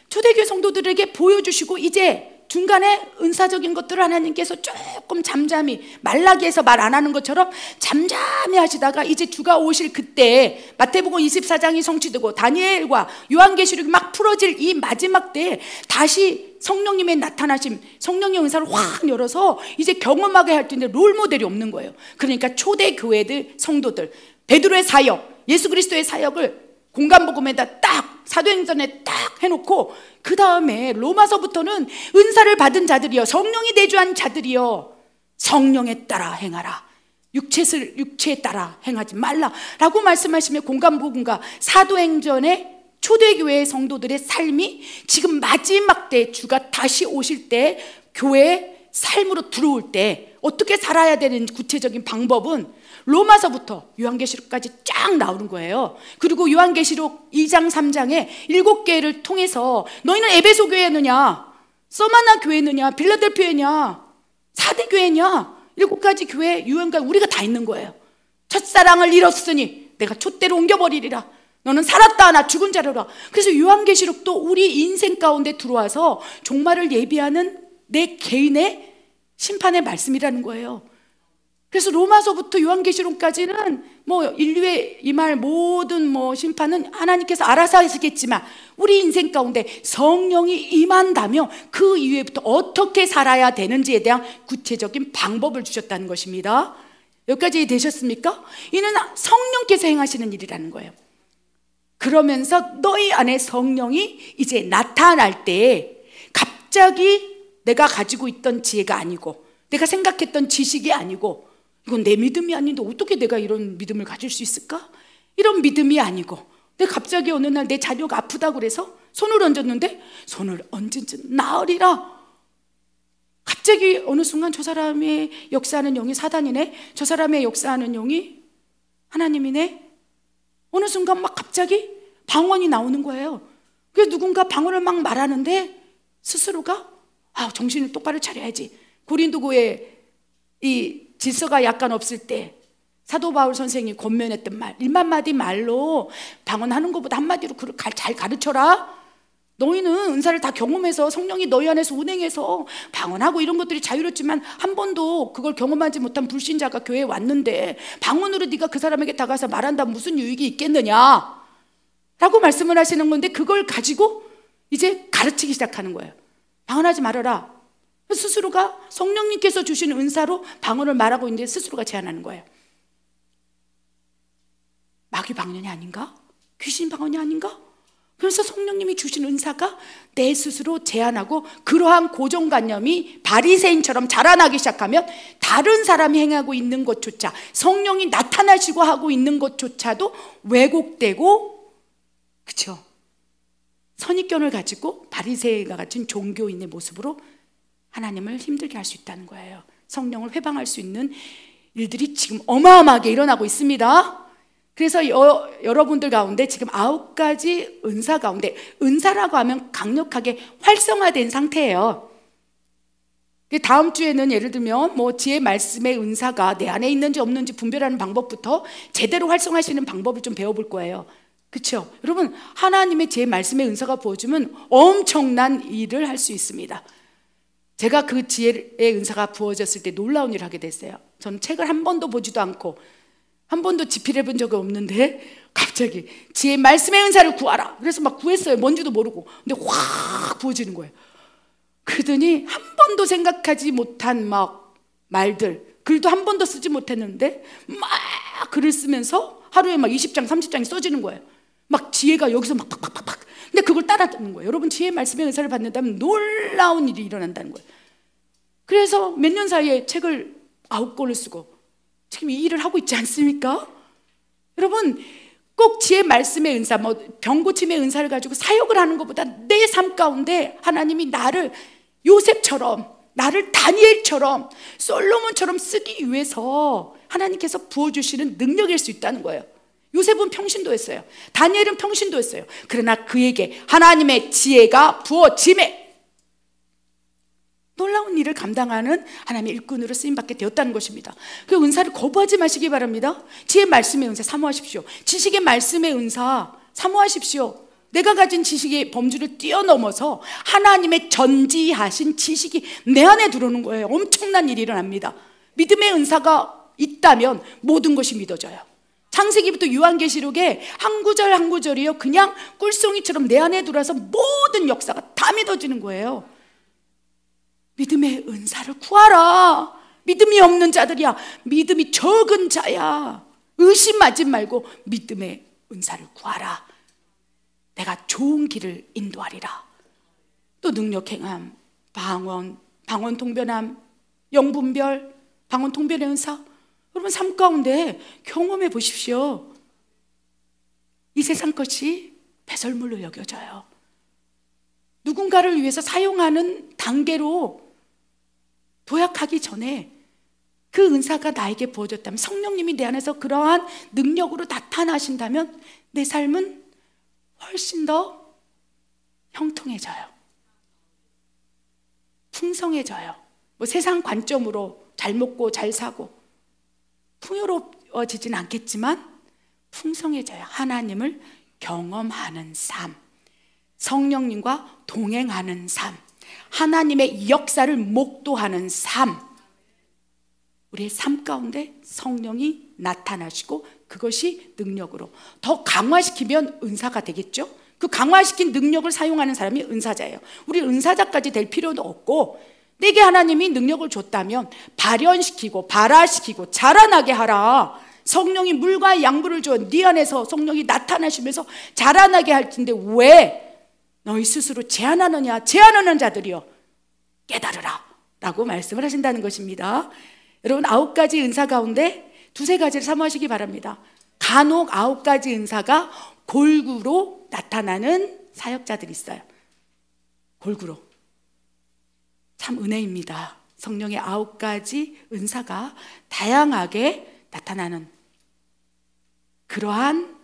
초대교회 성도들에게 보여주시고 이제 중간에 은사적인 것들을 하나님께서 조금 잠잠히 말라기에서 말 안 하는 것처럼 잠잠히 하시다가 이제 주가 오실 그때 마태복음 24장이 성취되고 다니엘과 요한계시록이 막 풀어질 이 마지막 때에 다시 성령님의 나타나심, 성령의 은사를 확 열어서 이제 경험하게 할 텐데 롤모델이 없는 거예요. 그러니까 초대교회들 성도들 베드로의 사역, 예수 그리스도의 사역을 공간복음에다 딱 사도행전에 딱 해놓고 그 다음에 로마서부터는 은사를 받은 자들이여, 성령이 내주한 자들이여 성령에 따라 행하라, 육체에 따라 행하지 말라라고 말씀하시며 공간복음과 사도행전의 초대교회의 성도들의 삶이 지금 마지막 때 주가 다시 오실 때 교회의 삶으로 들어올 때 어떻게 살아야 되는 구체적인 방법은 로마서부터 요한계시록까지 쫙 나오는 거예요. 그리고 요한계시록 2장 3장에 7개를 통해서 너희는 에베소 교회느냐, 서마나 교회느냐, 빌라델피아냐, 사대 교회냐, 7가지 교회 유형과 우리가 다 있는 거예요. 첫사랑을 잃었으니 내가 촛대로 옮겨버리리라. 너는 살았다 하나 죽은 자로라. 그래서 요한계시록도 우리 인생 가운데 들어와서 종말을 예비하는 내 개인의 심판의 말씀이라는 거예요. 그래서 로마서부터 요한계시록까지는 뭐 인류의 임할 모든 뭐 심판은 하나님께서 알아서 하시겠지만 우리 인생 가운데 성령이 임한다면 그 이후에부터 어떻게 살아야 되는지에 대한 구체적인 방법을 주셨다는 것입니다. 여기까지 되셨습니까? 이는 성령께서 행하시는 일이라는 거예요. 그러면서 너희 안에 성령이 이제 나타날 때 갑자기 내가 가지고 있던 지혜가 아니고 내가 생각했던 지식이 아니고 이건 내 믿음이 아닌데 어떻게 내가 이런 믿음을 가질 수 있을까? 이런 믿음이 아니고 내가 갑자기 어느 날 내 자녀가 아프다고 그래서 손을 얹었는데 손을 얹은 즉 나으리라. 갑자기 어느 순간 저 사람의 역사하는 영이 사단이네, 저 사람의 역사하는 영이 하나님이네. 어느 순간 막 갑자기 방언이 나오는 거예요. 그래서 누군가 방언을 막 말하는데 스스로가 정신을 똑바로 차려야지. 고린도 교회 이 질서가 약간 없을 때 사도 바울 선생이 권면했던 말, 1만 마디 말로 방언하는 것보다 한마디로 잘 가르쳐라. 너희는 은사를 다 경험해서 성령이 너희 안에서 운행해서 방언하고 이런 것들이 자유롭지만 한 번도 그걸 경험하지 못한 불신자가 교회에 왔는데 방언으로 네가 그 사람에게 다가서 말한다면 무슨 유익이 있겠느냐 라고 말씀을 하시는 건데, 그걸 가지고 이제 가르치기 시작하는 거예요. 방언하지 말아라. 스스로가 성령님께서 주신 은사로 방언을 말하고 있는데 스스로가 제안하는 거예요. 마귀 방언이 아닌가? 귀신 방언이 아닌가? 그래서 성령님이 주신 은사가 내 스스로 제안하고, 그러한 고정관념이 바리새인처럼 자라나기 시작하면 다른 사람이 행하고 있는 것조차, 성령이 나타나시고 하고 있는 것조차도 왜곡되고, 그렇죠? 선입견을 가지고 바리새인과 같은 종교인의 모습으로 하나님을 힘들게 할 수 있다는 거예요. 성령을 회방할 수 있는 일들이 지금 어마어마하게 일어나고 있습니다. 그래서 여러분들 가운데 지금 9가지 은사 가운데, 은사라고 하면 강력하게 활성화된 상태예요. 다음 주에는 예를 들면 뭐 지혜 말씀의 은사가 내 안에 있는지 없는지 분별하는 방법부터 제대로 활성화하시는 방법을 좀 배워볼 거예요. 그렇죠? 여러분, 하나님의 지혜 말씀의 은사가 부어주면 엄청난 일을 할 수 있습니다. 제가 그 지혜의 은사가 부어졌을 때 놀라운 일을 하게 됐어요. 저는 책을 한 번도 보지도 않고 한 번도 집필해 본 적이 없는데 갑자기 지혜 말씀의 은사를 구하라. 그래서 막 구했어요. 뭔지도 모르고. 근데 확 부어지는 거예요. 그러더니 한 번도 생각하지 못한 막 말들, 글도 한 번도 쓰지 못했는데 막 글을 쓰면서 하루에 막 20장 30장이 써지는 거예요. 막 지혜가 여기서 막 팍팍팍팍. 근데 그걸 따라 듣는 거예요. 여러분, 지혜 말씀의 은사를 받는다면 놀라운 일이 일어난다는 거예요. 그래서 몇 년 사이에 책을 9권을 쓰고 지금 이 일을 하고 있지 않습니까? 여러분, 꼭 지혜 말씀의 은사, 뭐 병고침의 은사를 가지고 사역을 하는 것보다 내 삶 가운데 하나님이 나를 요셉처럼, 나를 다니엘처럼, 솔로몬처럼 쓰기 위해서 하나님께서 부어주시는 능력일 수 있다는 거예요. 요셉은 평신도였어요. 다니엘은 평신도였어요. 그러나 그에게 하나님의 지혜가 부어짐에 놀라운 일을 감당하는 하나님의 일꾼으로 쓰임받게 되었다는 것입니다. 그 은사를 거부하지 마시기 바랍니다. 지혜의 말씀의 은사 사모하십시오. 지식의 말씀의 은사 사모하십시오. 내가 가진 지식의 범주를 뛰어넘어서 하나님의 전지하신 지식이 내 안에 들어오는 거예요. 엄청난 일이 일어납니다. 믿음의 은사가 있다면 모든 것이 믿어져요. 창세기부터 요한계시록에 한 구절 한 구절이요, 그냥 꿀송이처럼 내 안에 들어와서 모든 역사가 다 믿어지는 거예요. 믿음의 은사를 구하라. 믿음이 없는 자들이야, 믿음이 적은 자야, 의심하지 말고 믿음의 은사를 구하라. 내가 좋은 길을 인도하리라. 또 능력 행함, 방언 통변함, 영분별, 방언 통변의 은사, 여러분 삶 가운데 경험해 보십시오. 이 세상 것이 배설물로 여겨져요. 누군가를 위해서 사용하는 단계로 도약하기 전에 그 은사가 나에게 부어졌다면, 성령님이 내 안에서 그러한 능력으로 나타나신다면 내 삶은 훨씬 더 형통해져요. 풍성해져요. 뭐 세상 관점으로 잘 먹고 잘 사고 풍요로워지진 않겠지만 풍성해져요. 하나님을 경험하는 삶, 성령님과 동행하는 삶, 하나님의 역사를 목도하는 삶, 우리의 삶 가운데 성령이 나타나시고 그것이 능력으로 더 강화시키면 은사가 되겠죠. 그 강화시킨 능력을 사용하는 사람이 은사자예요. 우리 은사자까지 될 필요도 없고, 내게 하나님이 능력을 줬다면 발현시키고 발화시키고 자라나게 하라. 성령이 물과 양분을 줘 네 안에서 성령이 나타나시면서 자라나게 할 텐데 왜 너희 스스로 제한하느냐. 제한하는 자들이여 깨달으라 라고 말씀을 하신다는 것입니다. 여러분, 9가지 은사 가운데 2-3가지를 사모하시기 바랍니다. 간혹 9가지 은사가 골고루 나타나는 사역자들이 있어요. 골고루. 참 은혜입니다. 성령의 9가지 은사가 다양하게 나타나는 그러한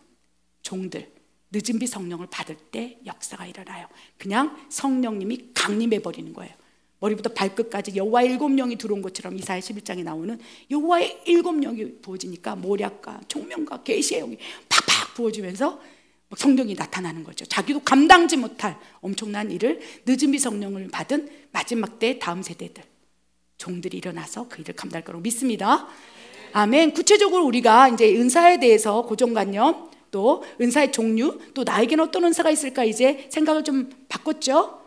종들, 늦은 비 성령을 받을 때 역사가 일어나요. 그냥 성령님이 강림해 버리는 거예요. 머리부터 발끝까지 여호와의 7영이 들어온 것처럼 이사야 11장에 나오는 여호와의 7영이 부어지니까 모략과 총명과 계시의 영이 팍팍 부어지면서 성령이 나타나는 거죠. 자기도 감당지 못할 엄청난 일을 늦은 비 성령을 받은 마지막 때 다음 세대들, 종들이 일어나서 그 일을 감당할 거라고 믿습니다. 아멘. 구체적으로 우리가 이제 은사에 대해서 고정관념 또 은사의 종류, 또 나에게는 어떤 은사가 있을까 이제 생각을 좀 바꿨죠.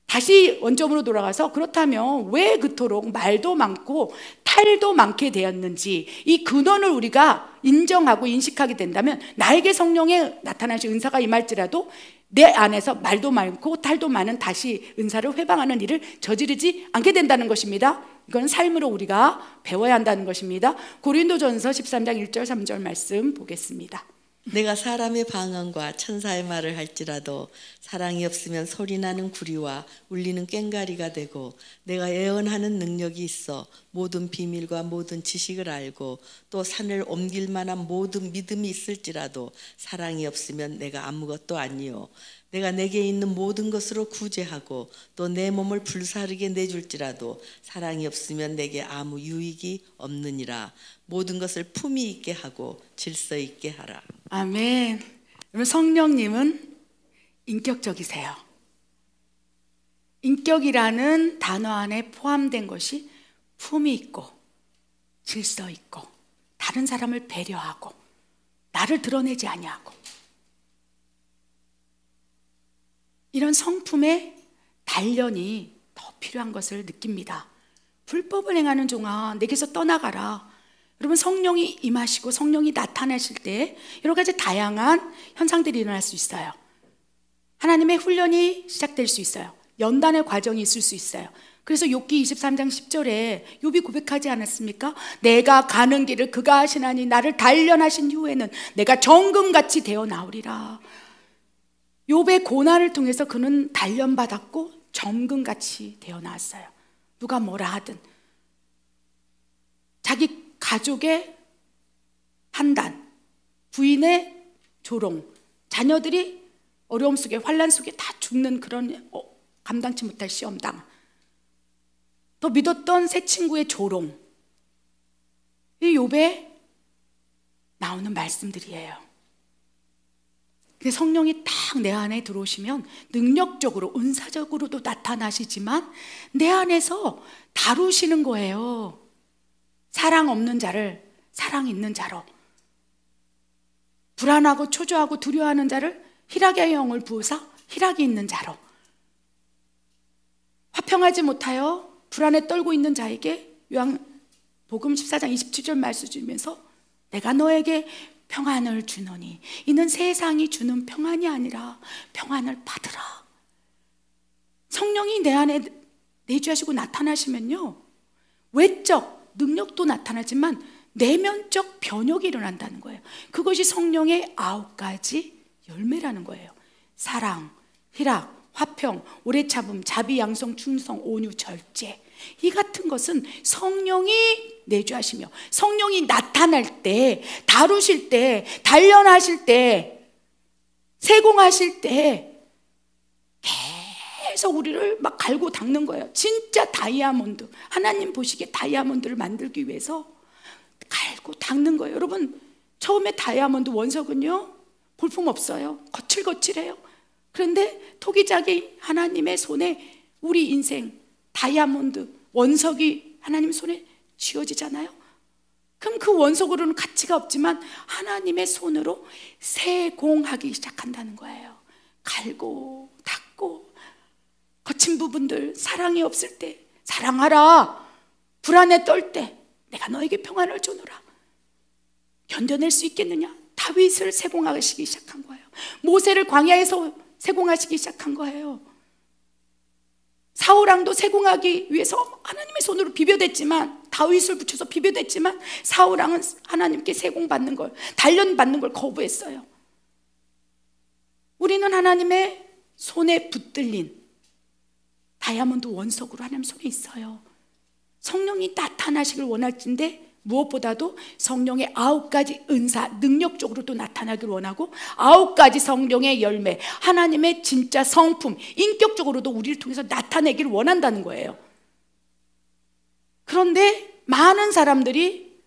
다시 원점으로 돌아가서 그렇다면 왜 그토록 말도 많고 탈도 많게 되었는지 이 근원을 우리가 인정하고 인식하게 된다면 나에게 성령의 나타나신 은사가 임할지라도 내 안에서 말도 많고 탈도 많은 다시 은사를 회방하는 일을 저지르지 않게 된다는 것입니다. 이건 삶으로 우리가 배워야 한다는 것입니다. 고린도전서 13장 1절 3절 말씀 보겠습니다. 내가 사람의 방언과 천사의 말을 할지라도 사랑이 없으면 소리나는 구리와 울리는 꽹과리가 되고 내가 예언하는 능력이 있어 모든 비밀과 모든 지식을 알고 또 산을 옮길 만한 모든 믿음이 있을지라도 사랑이 없으면 내가 아무것도 아니요 내가 내게 있는 모든 것으로 구제하고 또 내 몸을 불사르게 내줄지라도 사랑이 없으면 내게 아무 유익이 없느니라. 모든 것을 품위 있게 하고 질서 있게 하라. 아멘. 여러분 성령님은 인격적이세요. 인격이라는 단어 안에 포함된 것이 품위 있고 질서 있고 다른 사람을 배려하고 나를 드러내지 아니하고 이런 성품의 단련이 더 필요한 것을 느낍니다. 불법을 행하는 종아 내게서 떠나가라. 여러분 성령이 임하시고 성령이 나타나실 때 여러 가지 다양한 현상들이 일어날 수 있어요. 하나님의 훈련이 시작될 수 있어요. 연단의 과정이 있을 수 있어요. 그래서 욥기 23장 10절에 욥이 고백하지 않았습니까? 내가 가는 길을 그가 하시나니 나를 단련하신 후에는 내가 정금같이 되어 나오리라. 욥의 고난을 통해서 그는 단련받았고 정금같이 되어 나왔어요. 누가 뭐라 하든 자기 가족의 판단, 부인의 조롱, 자녀들이 어려움 속에 환난 속에 다 죽는 그런 감당치 못할 시험당, 또 믿었던 새 친구의 조롱, 이 욥에 나오는 말씀들이에요. 성령이 딱 내 안에 들어오시면 능력적으로 은사적으로도 나타나시지만 내 안에서 다루시는 거예요. 사랑 없는 자를 사랑 있는 자로, 불안하고 초조하고 두려워하는 자를 희락의 영을 부으사 희락이 있는 자로, 화평하지 못하여 불안에 떨고 있는 자에게 요한복음 14장 27절 말씀 주면서 내가 너에게 평안을 주노니 이는 세상이 주는 평안이 아니라 평안을 받으라. 성령이 내 안에 내주하시고 나타나시면요, 외적 능력도 나타나지만 내면적 변혁이 일어난다는 거예요. 그것이 성령의 9가지 열매라는 거예요. 사랑, 희락, 화평, 오래 참음, 자비, 양성, 충성, 온유, 절제. 이 같은 것은 성령이 내주하시며 성령이 나타날 때, 다루실 때, 단련하실 때, 세공하실 때 계속 우리를 막 갈고 닦는 거예요. 진짜 다이아몬드, 하나님 보시기에 다이아몬드를 만들기 위해서 갈고 닦는 거예요. 여러분 처음에 다이아몬드 원석은요 볼품 없어요. 거칠거칠해요. 그런데 토기장이 하나님의 손에 우리 인생 다이아몬드 원석이 하나님 손에 쥐어지잖아요. 그럼 그 원석으로는 가치가 없지만 하나님의 손으로 세공하기 시작한다는 거예요. 갈고 닦고 거친 부분들, 사랑이 없을 때 사랑하라, 불안에 떨 때 내가 너에게 평안을 주노라. 견뎌낼 수 있겠느냐? 다윗을 세공하시기 시작한 거예요. 모세를 광야에서 세공하시기 시작한 거예요. 사울왕도 세공하기 위해서 하나님의 손으로 비벼댔지만, 다윗을 붙여서 비벼댔지만 사울왕은 하나님께 세공받는 걸, 단련받는 걸 거부했어요. 우리는 하나님의 손에 붙들린 다이아몬드 원석으로 하나님 손에 있어요. 성령이 나타나시길 원할진데 무엇보다도 성령의 9가지 은사, 능력적으로도 나타나길 원하고 9가지 성령의 열매, 하나님의 진짜 성품, 인격적으로도 우리를 통해서 나타내길 원한다는 거예요. 그런데 많은 사람들이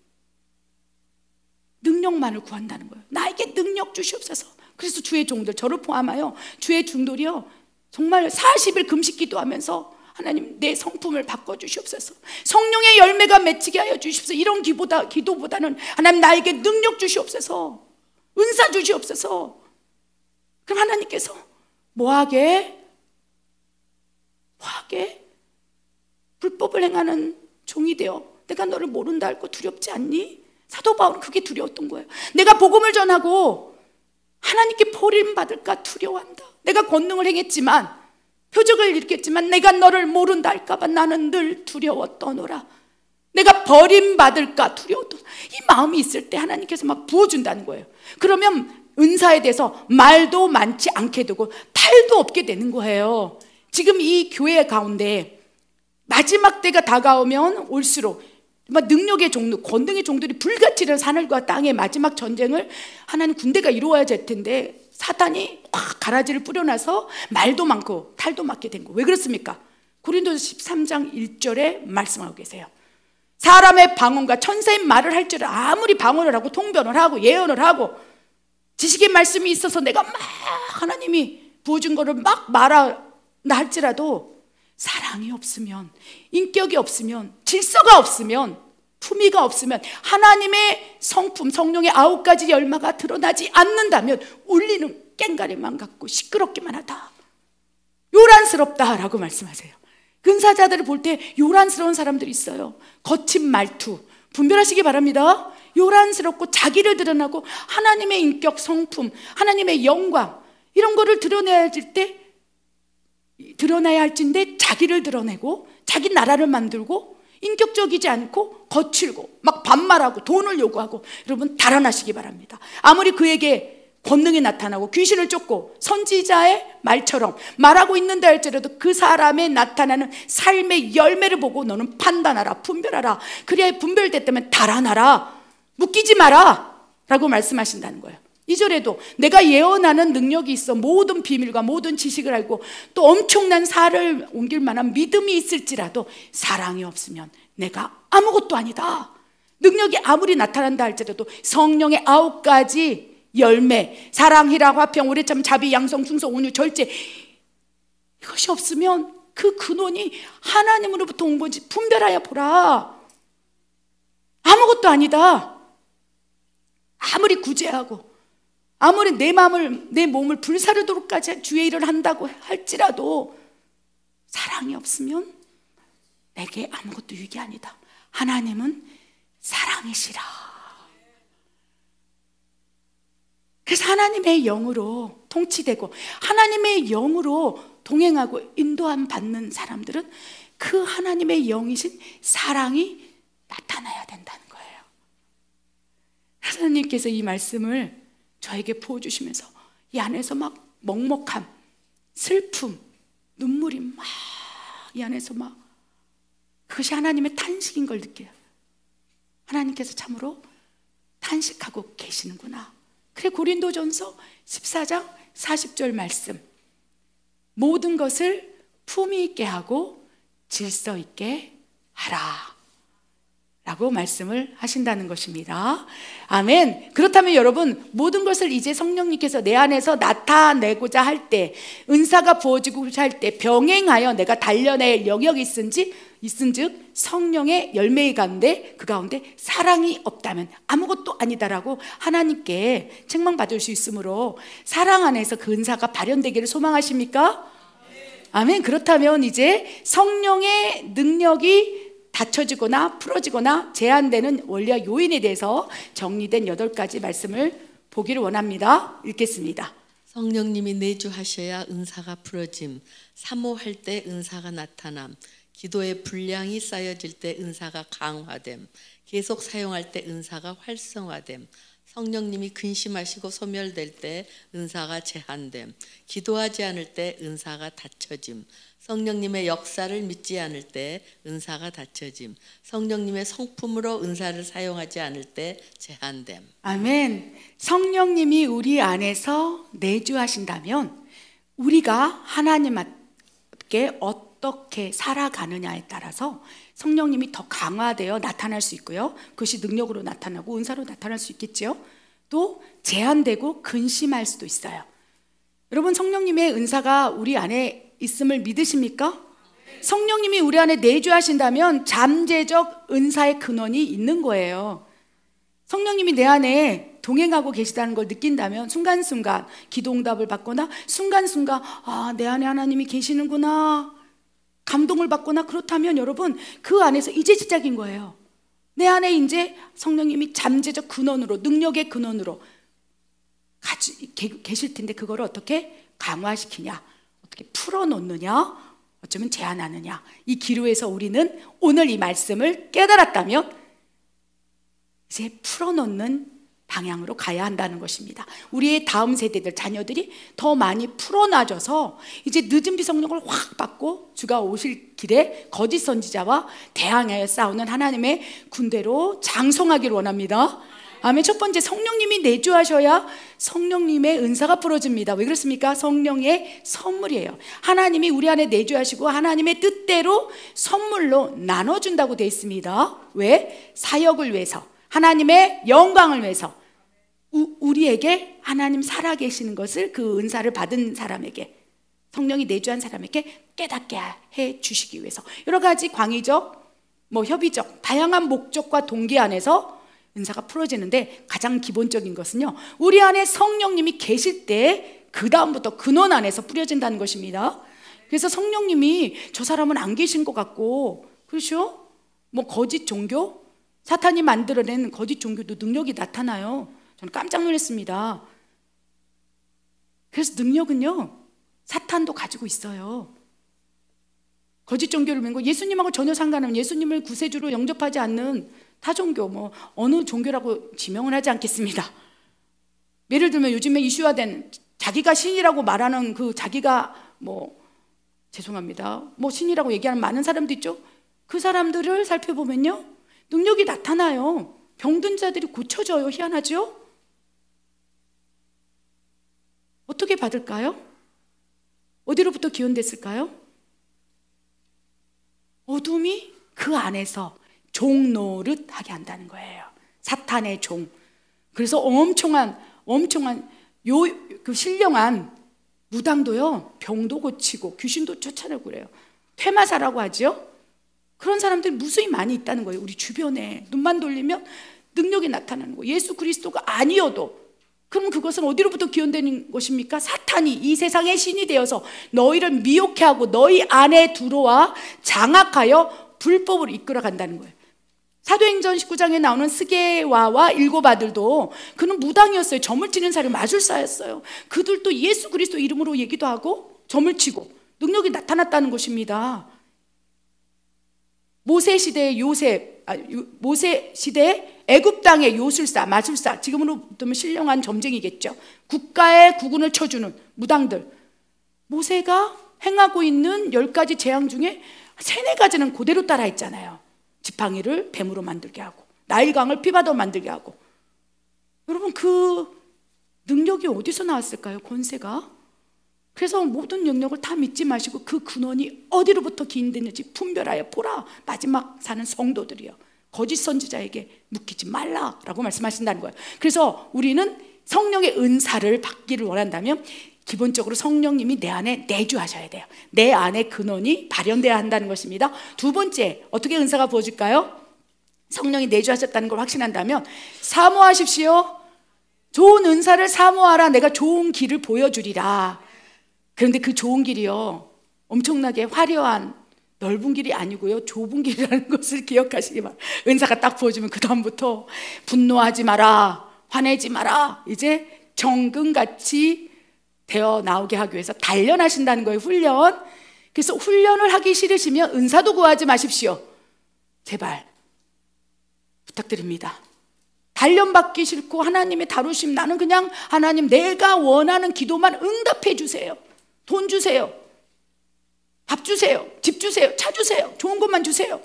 능력만을 구한다는 거예요. 나에게 능력 주시옵소서. 그래서 주의 종들, 저를 포함하여 주의 종들이요, 정말 40일 금식 기도하면서 하나님 내 성품을 바꿔주시옵소서, 성령의 열매가 맺히게 하여 주시옵소서, 이런 기도보다는 하나님 나에게 능력 주시옵소서. 은사 주시옵소서. 그럼 하나님께서 뭐하게? 불법을 행하는 종이 되어 내가 너를 모른다 할 거 두렵지 않니? 사도 바울은 그게 두려웠던 거예요. 내가 복음을 전하고 하나님께 버림받을까 두려워한다. 내가 권능을 행했지만, 표적을 일으켰지만 내가 너를 모른다 할까 봐 나는 늘 두려웠더노라. 내가 버림받을까 두려웠던, 이 마음이 있을 때 하나님께서 막 부어준다는 거예요. 그러면 은사에 대해서 말도 많지 않게 되고 탈도 없게 되는 거예요. 지금 이 교회 가운데 마지막 때가 다가오면 올수록 능력의 종들, 권능의 종들이 불같이 일어나서 하늘과 땅의 마지막 전쟁을 하나님 군대가 이루어야 될 텐데 사탄이 확 가라지를 뿌려놔서 말도 많고 탈도 많게 된 거. 왜 그렇습니까? 고린도서 13장 1절에 말씀하고 계세요. 사람의 방언과 천사의 말을 할 줄 아무리 방언을 하고 통변을 하고 예언을 하고 지식의 말씀이 있어서 내가 막 하나님이 부어준 거를 막 말한다 할지라도 사랑이 없으면, 인격이 없으면, 질서가 없으면, 품위가 없으면, 하나님의 성품, 성령의 9가지 열매가 드러나지 않는다면 울리는 꽹가리만 같고 시끄럽기만 하다, 요란스럽다라고 말씀하세요. 은사자들을 볼 때 요란스러운 사람들이 있어요. 거친 말투 분별하시기 바랍니다. 요란스럽고 자기를 드러나고 하나님의 인격, 성품, 하나님의 영광 이런 거를 드러내야 할진데 자기를 드러내고 자기 나라를 만들고 인격적이지 않고 거칠고 막 반말하고 돈을 요구하고, 여러분 달아나시기 바랍니다. 아무리 그에게 권능이 나타나고 귀신을 쫓고 선지자의 말처럼 말하고 있는다 할지라도 그 사람의 나타나는 삶의 열매를 보고 너는 판단하라, 분별하라. 그래야 분별됐다면 달아나라, 묶이지 마라 라고 말씀하신다는 거예요. 2절에도 내가 예언하는 능력이 있어 모든 비밀과 모든 지식을 알고 또 엄청난 살을 옮길 만한 믿음이 있을지라도 사랑이 없으면 내가 아무것도 아니다. 능력이 아무리 나타난다 할지라도 성령의 9가지 열매, 사랑, 희락, 화평, 오래참, 자비, 양성, 충성, 온유, 절제, 이것이 없으면 그 근원이 하나님으로부터 온 건지 분별하여 보라. 아무것도 아니다. 아무리 구제하고 아무리 내 몸을 불사르도록까지 주의 일을 한다고 할지라도 사랑이 없으면 내게 아무것도 유익이 아니다. 하나님은 사랑이시라. 그래서 하나님의 영으로 통치되고 하나님의 영으로 동행하고 인도함 받는 사람들은 그 하나님의 영이신 사랑이 나타나야 된다는 거예요. 하나님께서 이 말씀을 저에게 부어주시면서 이 안에서 막 먹먹함, 슬픔, 눈물이 막 이 안에서 막, 그것이 하나님의 탄식인 걸 느껴요. 하나님께서 참으로 탄식하고 계시는구나. 그래, 고린도전서 14장 40절 말씀, 모든 것을 품위 있게 하고 질서 있게 하라 라고 말씀을 하신다는 것입니다. 아멘. 그렇다면 여러분, 모든 것을 이제 성령님께서 내 안에서 나타내고자 할 때, 은사가 부어지고자 할 때 병행하여 내가 달려낼 영역이 있은즉 성령의 열매의 가운데, 그 가운데 사랑이 없다면 아무것도 아니다라고 하나님께 책망받을 수 있으므로 사랑 안에서 그 은사가 발현되기를 소망하십니까? 아멘. 그렇다면 이제 성령의 능력이 닫혀지거나 풀어지거나 제한되는 원리와 요인에 대해서 정리된 8가지 말씀을 보기를 원합니다. 읽겠습니다. 성령님이 내주하셔야 은사가 풀어짐, 사모할 때 은사가 나타남, 기도의 분량이 쌓여질 때 은사가 강화됨, 계속 사용할 때 은사가 활성화됨, 성령님이 근심하시고 소멸될 때 은사가 제한됨, 기도하지 않을 때 은사가 닫혀짐, 성령님의 역사를 믿지 않을 때 은사가 닫혀짐, 성령님의 성품으로 은사를 사용하지 않을 때 제한됨. 아멘. 성령님이 우리 안에서 내주하신다면 우리가 하나님께 어떻게 살아가느냐에 따라서 성령님이 더 강화되어 나타날 수 있고요, 그것이 능력으로 나타나고 은사로 나타날 수 있겠죠. 또 제한되고 근심할 수도 있어요. 여러분, 성령님의 은사가 우리 안에 있음을 믿으십니까? 성령님이 우리 안에 내주하신다면 잠재적 은사의 근원이 있는 거예요. 성령님이 내 안에 동행하고 계시다는 걸 느낀다면 순간순간 기도응답을 받거나 순간순간 내 안에 하나님이 계시는구나 감동을 받거나 그렇다면 여러분 그 안에서 이제 시작인 거예요. 내 안에 이제 성령님이 잠재적 근원으로 능력의 근원으로 계실 텐데 그거를 어떻게 강화시키냐 어떻게 풀어놓느냐 어쩌면 제한하느냐 이 기로에서 우리는 오늘 이 말씀을 깨달았다면 이제 풀어놓는 방향으로 가야 한다는 것입니다. 우리의 다음 세대들 자녀들이 더 많이 풀어놔져서 이제 늦은 비성령을 확 받고 주가 오실 길에 거짓 선지자와 대항하여 싸우는 하나님의 군대로 장성하기를 원합니다. 아멘. 첫 번째 성령님이 내주하셔야 성령님의 은사가 풀어집니다. 왜 그렇습니까? 성령의 선물이에요. 하나님이 우리 안에 내주하시고 하나님의 뜻대로 선물로 나눠준다고 되어 있습니다. 왜? 사역을 위해서 하나님의 영광을 위해서 우리에게 하나님 살아계시는 것을 그 은사를 받은 사람에게 성령이 내주한 사람에게 깨닫게 해 주시기 위해서 여러 가지 광의적 협의적 다양한 목적과 동기 안에서 은사가 풀어지는데 가장 기본적인 것은요 우리 안에 성령님이 계실 때 그 다음부터 근원 안에서 뿌려진다는 것입니다. 그래서 성령님이 저 사람은 안 계신 것 같고 그렇죠? 거짓 종교 사탄이 만들어낸 거짓 종교도 능력이 나타나요. 저는 깜짝 놀랐습니다. 그래서 능력은요 사탄도 가지고 있어요. 거짓 종교를 믿고 예수님하고 전혀 상관없는 예수님을 구세주로 영접하지 않는 타종교 어느 종교라고 지명을 하지 않겠습니다. 예를 들면 요즘에 이슈화된 자기가 신이라고 말하는 그 자기가 죄송합니다 신이라고 얘기하는 많은 사람도 있죠. 그 사람들을 살펴보면요 능력이 나타나요. 병든 자들이 고쳐져요. 희한하죠? 어떻게 받을까요? 어디로부터 기원됐을까요? 어둠이 그 안에서 종 노릇하게 한다는 거예요. 사탄의 종. 그래서 엄청난 그 신령한 무당도요 병도 고치고 귀신도 쫓아내고 그래요. 퇴마사라고 하죠. 그런 사람들이 무수히 많이 있다는 거예요. 우리 주변에 눈만 돌리면 능력이 나타나는 거예요. 예수 그리스도가 아니어도 그럼 그것은 어디로부터 기원되는 것입니까? 사탄이 이 세상의 신이 되어서 너희를 미혹해 하고 너희 안에 들어와 장악하여 불법으로 이끌어 간다는 거예요. 사도행전 19장에 나오는 스게와와 일곱 아들도 그는 무당이었어요. 점을 치는 사람이 마술사였어요. 그들도 예수 그리스도 이름으로 얘기도 하고 점을 치고 능력이 나타났다는 것입니다. 모세 시대의 모세 시대의 애굽 땅의 요술사, 마술사, 지금으로 보면 신령한 점쟁이겠죠. 국가의 국운을 쳐주는 무당들. 모세가 행하고 있는 10가지 재앙 중에 3-4가지는 그대로 따라했잖아요. 지팡이를 뱀으로 만들게 하고 나일강을 피바다로 만들게 하고. 여러분 그 능력이 어디서 나왔을까요? 권세가. 그래서 모든 능력을 다 믿지 마시고 그 근원이 어디로부터 기인됐는지 분별하여 보라. 마지막 사는 성도들이요 거짓 선지자에게 묶이지 말라라고 말씀하신다는 거예요. 그래서 우리는 성령의 은사를 받기를 원한다면 기본적으로 성령님이 내 안에 내주하셔야 돼요. 내 안에 근원이 발현돼야 한다는 것입니다. 두 번째, 어떻게 은사가 부어질까요? 성령이 내주하셨다는 걸 확신한다면 사모하십시오. 좋은 은사를 사모하라. 내가 좋은 길을 보여주리라. 그런데 그 좋은 길이요 엄청나게 화려한 넓은 길이 아니고요 좁은 길이라는 것을 기억하시기 바랍니다. 은사가 딱 부어지면 그 다음부터 분노하지 마라, 화내지 마라, 이제 정금같이 되어 나오게 하기 위해서 단련하신다는 거예요. 훈련. 그래서 훈련을 하기 싫으시면 은사도 구하지 마십시오. 제발 부탁드립니다. 단련받기 싫고 하나님의 다루심, 나는 그냥 하나님 내가 원하는 기도만 응답해 주세요. 돈 주세요, 밥 주세요, 집 주세요, 차 주세요, 좋은 것만 주세요.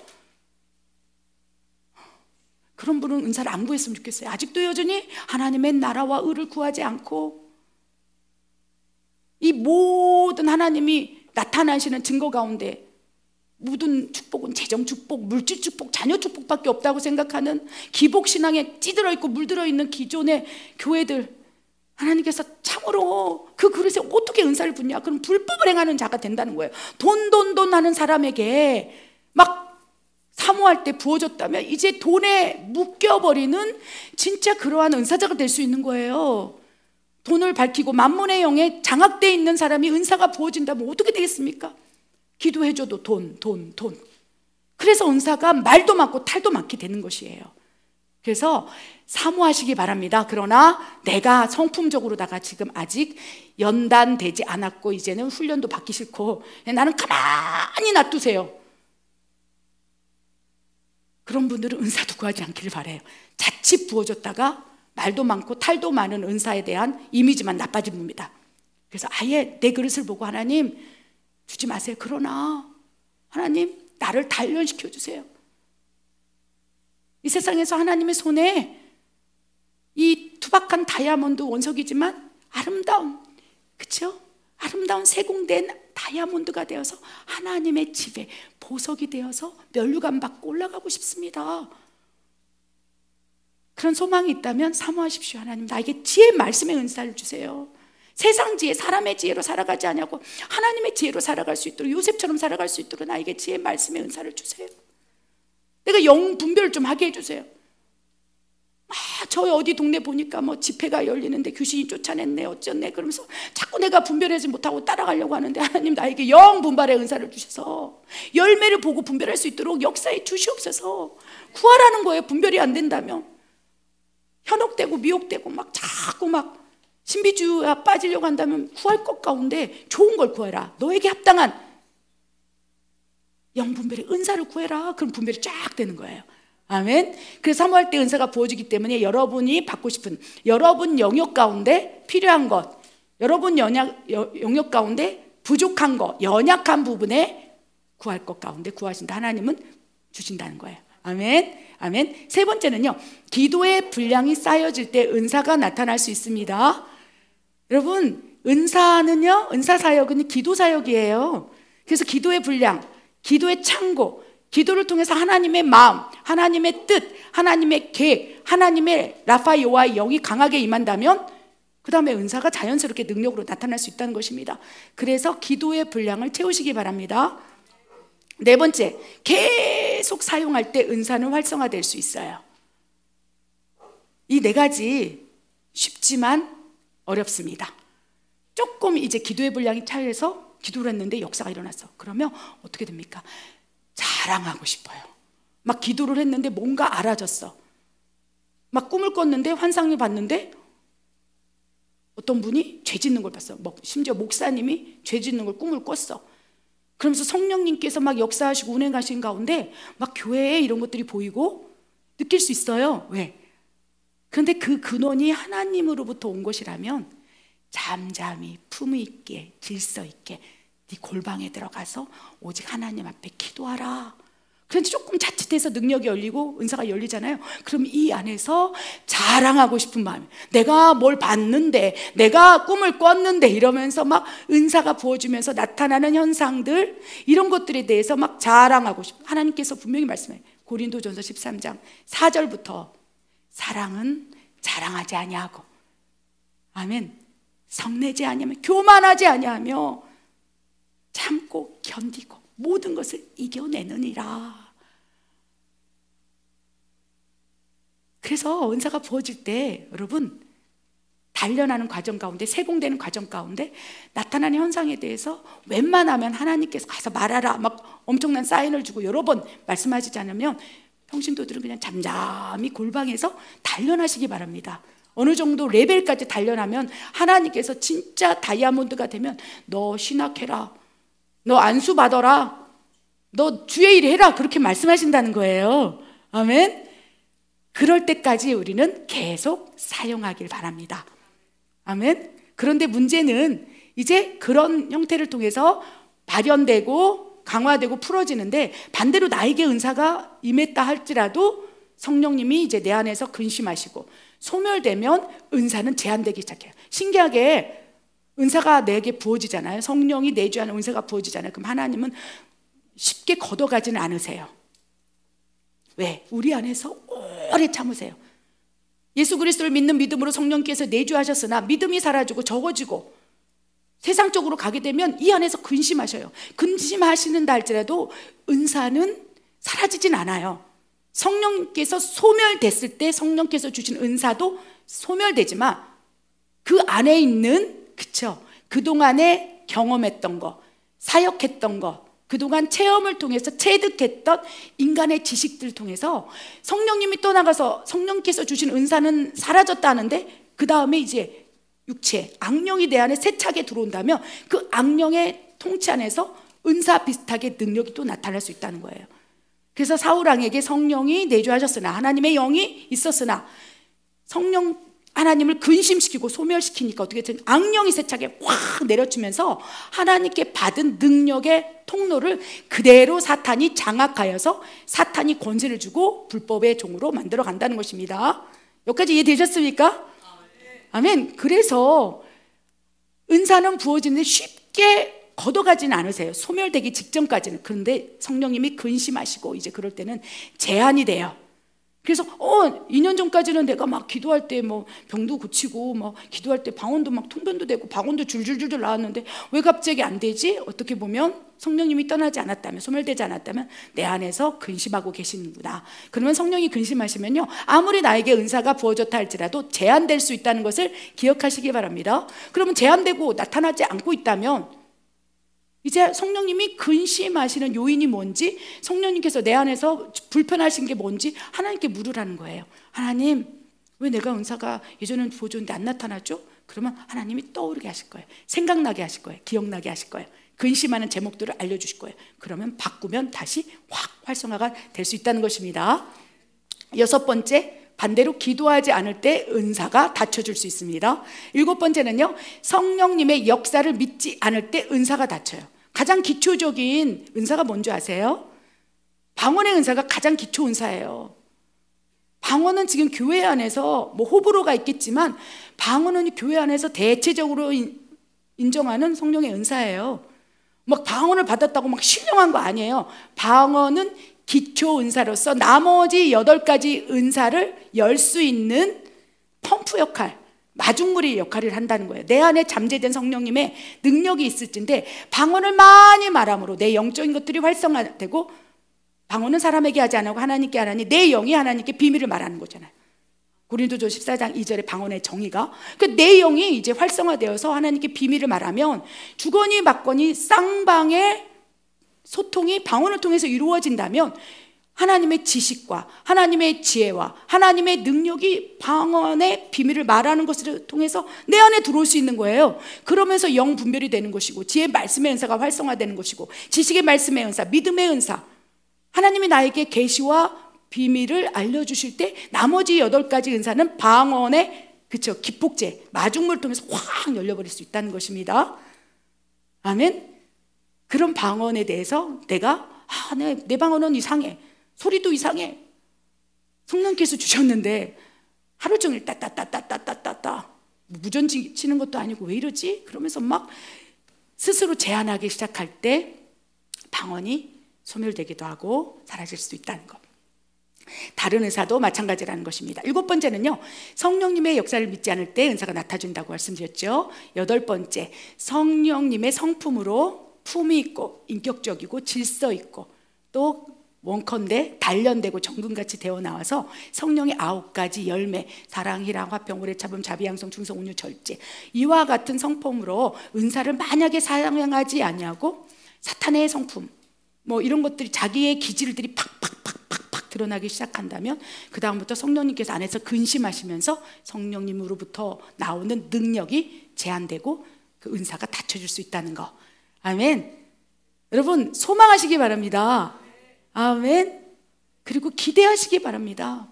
그런 분은 은사를 안 구했으면 좋겠어요. 아직도 여전히 하나님의 나라와 의를 구하지 않고 이 모든 하나님이 나타나시는 증거 가운데 모든 축복은 재정 축복, 물질 축복, 자녀 축복밖에 없다고 생각하는 기복신앙에 찌들어 있고 물들어 있는 기존의 교회들, 하나님께서 참으로 그 그릇에 어떻게 은사를 붓냐? 그럼 불법을 행하는 자가 된다는 거예요. 돈 하는 사람에게 막 사모할 때 부어줬다면 이제 돈에 묶여버리는 진짜 그러한 은사자가 될 수 있는 거예요. 돈을 밝히고 만문의 영에 장악되어 있는 사람이 은사가 부어진다면 어떻게 되겠습니까? 기도해줘도 돈. 그래서 은사가 말도 많고 탈도 많게 되는 것이에요. 그래서 사모하시기 바랍니다. 그러나 내가 성품적으로다가 지금 아직 연단되지 않았고 이제는 훈련도 받기 싫고 나는 가만히 놔두세요. 그런 분들은 은사도 구하지 않기를 바라요. 자칫 부어줬다가 말도 많고 탈도 많은 은사에 대한 이미지만 나빠집니다. 그래서 아예 내 그릇을 보고 하나님 주지 마세요. 그러나 하나님 나를 단련시켜 주세요. 이 세상에서 하나님의 손에 이 투박한 다이아몬드 원석이지만 아름다운, 그렇죠? 아름다운 세공된 다이아몬드가 되어서 하나님의 집에 보석이 되어서 면류관 받고 올라가고 싶습니다. 그런 소망이 있다면 사모하십시오. 하나님 나에게 지혜의 말씀의 은사를 주세요. 세상 지혜, 사람의 지혜로 살아가지 않냐고 하나님의 지혜로 살아갈 수 있도록, 요셉처럼 살아갈 수 있도록 나에게 지혜의 말씀의 은사를 주세요. 내가 영 분별을 좀 하게 해주세요. 저 어디 동네 보니까 뭐 집회가 열리는데 귀신이 쫓아냈네 어쩌네 그러면서 자꾸 내가 분별하지 못하고 따라가려고 하는데 하나님 나에게 영 분별의 은사를 주셔서 열매를 보고 분별할 수 있도록 역사에 주시옵소서. 구하라는 거예요. 분별이 안 된다면 현혹되고 미혹되고 막 자꾸 막 신비주의에 빠지려고 한다면 구할 것 가운데 좋은 걸 구해라. 너에게 합당한 영분별의 은사를 구해라. 그럼 분별이 쫙 되는 거예요. 아멘. 그래서 사모할 때 은사가 부어지기 때문에 여러분이 받고 싶은 여러분 영역 가운데 필요한 것, 여러분 영역 가운데 부족한 것, 연약한 부분에 구할 것 가운데 구하신다. 하나님은 주신다는 거예요. 아멘. 아멘. 세 번째는요, 기도의 분량이 쌓여질 때 은사가 나타날 수 있습니다. 여러분, 은사는요, 은사 사역은 기도 사역이에요. 그래서 기도의 분량, 기도의 창고, 기도를 통해서 하나님의 마음, 하나님의 뜻, 하나님의 계획, 하나님의 라파 여호와의 영이 강하게 임한다면 그 다음에 은사가 자연스럽게 능력으로 나타날 수 있다는 것입니다. 그래서 기도의 분량을 채우시기 바랍니다. 네 번째, 계속 사용할 때 은사는 활성화될 수 있어요. 이 네 가지 쉽지만 어렵습니다. 조금 이제 기도의 분량이 차여서 기도를 했는데 역사가 일어났어. 그러면 어떻게 됩니까? 자랑하고 싶어요. 막 기도를 했는데 뭔가 알아졌어. 막 꿈을 꿨는데 환상을 봤는데 어떤 분이 죄 짓는 걸 봤어. 심지어 목사님이 죄 짓는 걸 꿈을 꿨어. 그러면서 성령님께서 막 역사하시고 운행하신 가운데 막 교회에 이런 것들이 보이고 느낄 수 있어요. 왜? 그런데 그 근원이 하나님으로부터 온 것이라면 잠잠히 품위 있게 질서 있게 네 골방에 들어가서 오직 하나님 앞에 기도하라. 그런데 조금 자칫해서 능력이 열리고 은사가 열리잖아요. 그럼 이 안에서 자랑하고 싶은 마음, 내가 뭘 봤는데, 내가 꿈을 꿨는데 이러면서 막 은사가 부어지면서 나타나는 현상들, 이런 것들에 대해서 막 자랑하고 싶어. 하나님께서 분명히 말씀해요. 고린도전서 13장 4절부터 사랑은 자랑하지 아니하고, 아멘, 성내지 아니하며 교만하지 아니하며 참고 견디고 모든 것을 이겨내느니라. 그래서 은사가 부어질 때 여러분 단련하는 과정 가운데, 세공되는 과정 가운데 나타나는 현상에 대해서 웬만하면 하나님께서 가서 말하라 막 엄청난 사인을 주고 여러 번 말씀하시지 않으면 평신도들은 그냥 잠잠히 골방에서 단련하시기 바랍니다. 어느 정도 레벨까지 단련하면 하나님께서 진짜 다이아몬드가 되면 너 신학해라, 너 안수 받아라, 너 주의 일 해라, 그렇게 말씀하신다는 거예요. 아멘. 그럴 때까지 우리는 계속 사용하길 바랍니다. 아멘. 그런데 문제는 이제 그런 형태를 통해서 발현되고 강화되고 풀어지는데 반대로 나에게 은사가 임했다 할지라도 성령님이 이제 내 안에서 근심하시고 소멸되면 은사는 제한되기 시작해요. 신기하게 은사가 내게 부어지잖아요. 성령이 내주하는 은사가 부어지잖아요. 그럼 하나님은 쉽게 걷어가지는 않으세요. 왜? 우리 안에서 오래 참으세요. 예수 그리스도를 믿는 믿음으로 성령께서 내주하셨으나 믿음이 사라지고 적어지고 세상적으로 가게 되면 이 안에서 근심하셔요. 근심하시는다 할지라도 은사는 사라지진 않아요. 성령께서 소멸됐을 때 성령께서 주신 은사도 소멸되지만 그 안에 있는, 그쵸, 그동안에 경험했던 거, 사역했던 거, 그동안 체험을 통해서 체득했던 인간의 지식들을 통해서 성령님이 떠나가서 성령께서 주신 은사는 사라졌다는데 그 다음에 이제 육체, 악령이 내 안에 세차게 들어온다면 그 악령의 통치 안에서 은사 비슷하게 능력이 또 나타날 수 있다는 거예요. 그래서 사울왕에게 성령이 내주하셨으나 하나님의 영이 있었으나 성령 하나님을 근심시키고 소멸시키니까 어떻게 든 악령이 세차게 확 내려치면서 하나님께 받은 능력의 통로를 그대로 사탄이 장악하여서 사탄이 권세를 주고 불법의 종으로 만들어 간다는 것입니다. 여기까지 이해되셨습니까? 아멘. 그래서 은사는 부어지는데 쉽게 걷어가지는 않으세요. 소멸되기 직전까지는. 그런데 성령님이 근심하시고 이제 그럴 때는 제한이 돼요. 그래서 2년 전까지는 내가 막 기도할 때 뭐 병도 고치고 막 기도할 때 방언도 막 통변도 되고 방언도 줄줄줄줄 나왔는데 왜 갑자기 안 되지? 어떻게 보면 성령님이 떠나지 않았다면, 소멸되지 않았다면 내 안에서 근심하고 계시는구나. 그러면 성령이 근심하시면요, 아무리 나에게 은사가 부어졌다 할지라도 제한될 수 있다는 것을 기억하시기 바랍니다. 그러면 제한되고 나타나지 않고 있다면 이제 성령님이 근심하시는 요인이 뭔지, 성령님께서 내 안에서 불편하신 게 뭔지 하나님께 물으라는 거예요. 하나님, 왜 내가 은사가 예전엔 부어줬는데 안 나타나죠? 그러면 하나님이 떠오르게 하실 거예요. 생각나게 하실 거예요. 기억나게 하실 거예요. 근심하는 제목들을 알려주실 거예요. 그러면 바꾸면 다시 확 활성화가 될 수 있다는 것입니다. 6번째, 반대로 기도하지 않을 때 은사가 닫혀줄 수 있습니다. 7번째는요, 성령님의 역사를 믿지 않을 때 은사가 닫혀요. 가장 기초적인 은사가 뭔지 아세요? 방언의 은사가 가장 기초 은사예요. 방언은 지금 교회 안에서 뭐 호불호가 있겠지만 방언은 교회 안에서 대체적으로 인정하는 성령의 은사예요. 막 방언을 받았다고 막 신령한 거 아니에요. 방언은 기초 은사로서 나머지 8가지 은사를 열 수 있는 펌프 역할, 마중물의 역할을 한다는 거예요. 내 안에 잠재된 성령님의 능력이 있을 텐데 방언을 많이 말함으로 내 영적인 것들이 활성화되고, 방언은 사람에게 하지 않고 하나님께 하나니 내 영이 하나님께 비밀을 말하는 거잖아요. 고린도전 14장 2절의 방언의 정의가, 내 영이 이제 활성화되어서 하나님께 비밀을 말하면 주거니 받거니 쌍방의 소통이 방언을 통해서 이루어진다면 하나님의 지식과 하나님의 지혜와 하나님의 능력이 방언의 비밀을 말하는 것을 통해서 내 안에 들어올 수 있는 거예요. 그러면서 영 분별이 되는 것이고, 지혜의 말씀의 은사가 활성화되는 것이고, 지식의 말씀의 은사, 믿음의 은사, 하나님이 나에게 계시와 비밀을 알려주실 때 나머지 8가지 은사는 방언의, 그쵸, 기폭제, 마중물을 통해서 확 열려버릴 수 있다는 것입니다. 아멘. 그런 방언에 대해서 내가 내 방언은 이상해, 소리도 이상해, 성령께서 주셨는데 하루 종일 따따따따따따따 무전지 치는 것도 아니고 왜 이러지? 그러면서 막 스스로 제한하기 시작할 때 방언이 소멸되기도 하고 사라질 수도 있다는 것. 다른 은사도 마찬가지라는 것입니다. 7번째는요, 성령님의 역사를 믿지 않을 때 은사가 나타준다고 말씀드렸죠. 8번째, 성령님의 성품으로 품이 있고 인격적이고 질서 있고 또 원컨대 단련되고 정금같이 되어 나와서 성령의 9가지 열매, 사랑, 희랑, 화평, 오래 참음, 자비, 양성, 충성, 온유, 절제, 이와 같은 성품으로 은사를 만약에 사용하지 아니하고 사탄의 성품 뭐 이런 것들이 자기의 기질들이 팍팍팍팍팍 드러나기 시작한다면 그 다음부터 성령님께서 안에서 근심하시면서 성령님으로부터 나오는 능력이 제한되고 그 은사가 닫혀질 수 있다는 거. 아멘. 여러분 소망하시기 바랍니다. 아멘. 그리고 기대하시기 바랍니다.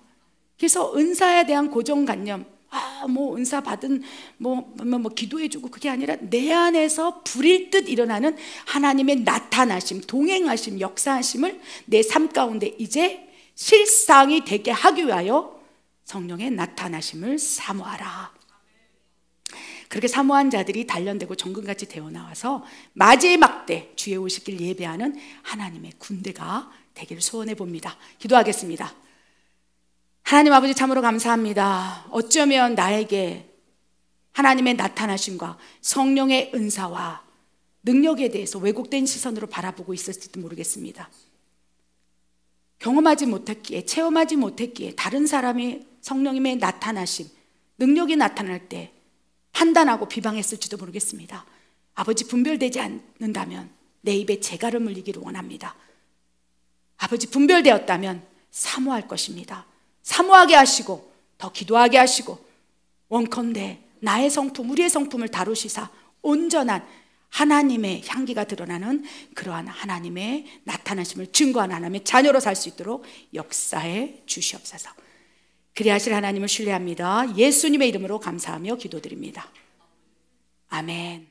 그래서 은사에 대한 고정관념, 뭐 은사 받은 뭐 기도해주고, 그게 아니라 내 안에서 불일 듯 일어나는 하나님의 나타나심, 동행하심, 역사하심을 내 삶 가운데 이제 실상이 되게 하기 위하여 성령의 나타나심을 사모하라. 그렇게 사모한 자들이 단련되고 정금같이 되어 나와서 마지막 때 주의 오시길 예배하는 하나님의 군대가 되기를 소원해 봅니다. 기도하겠습니다. 하나님 아버지, 참으로 감사합니다. 어쩌면 나에게 하나님의 나타나심과 성령의 은사와 능력에 대해서 왜곡된 시선으로 바라보고 있었을지도 모르겠습니다. 경험하지 못했기에, 체험하지 못했기에 다른 사람이 성령님의 나타나심, 능력이 나타날 때 판단하고 비방했을지도 모르겠습니다. 아버지, 분별되지 않는다면 내 입에 재갈을 물리기를 원합니다. 아버지, 분별되었다면 사모할 것입니다. 사모하게 하시고 더 기도하게 하시고 원컨대 나의 성품, 우리의 성품을 다루시사 온전한 하나님의 향기가 드러나는 그러한 하나님의 나타나심을 증거한 하나님의 자녀로 살 수 있도록 역사해 주시옵소서. 그리하실 하나님을 신뢰합니다. 예수님의 이름으로 감사하며 기도드립니다. 아멘.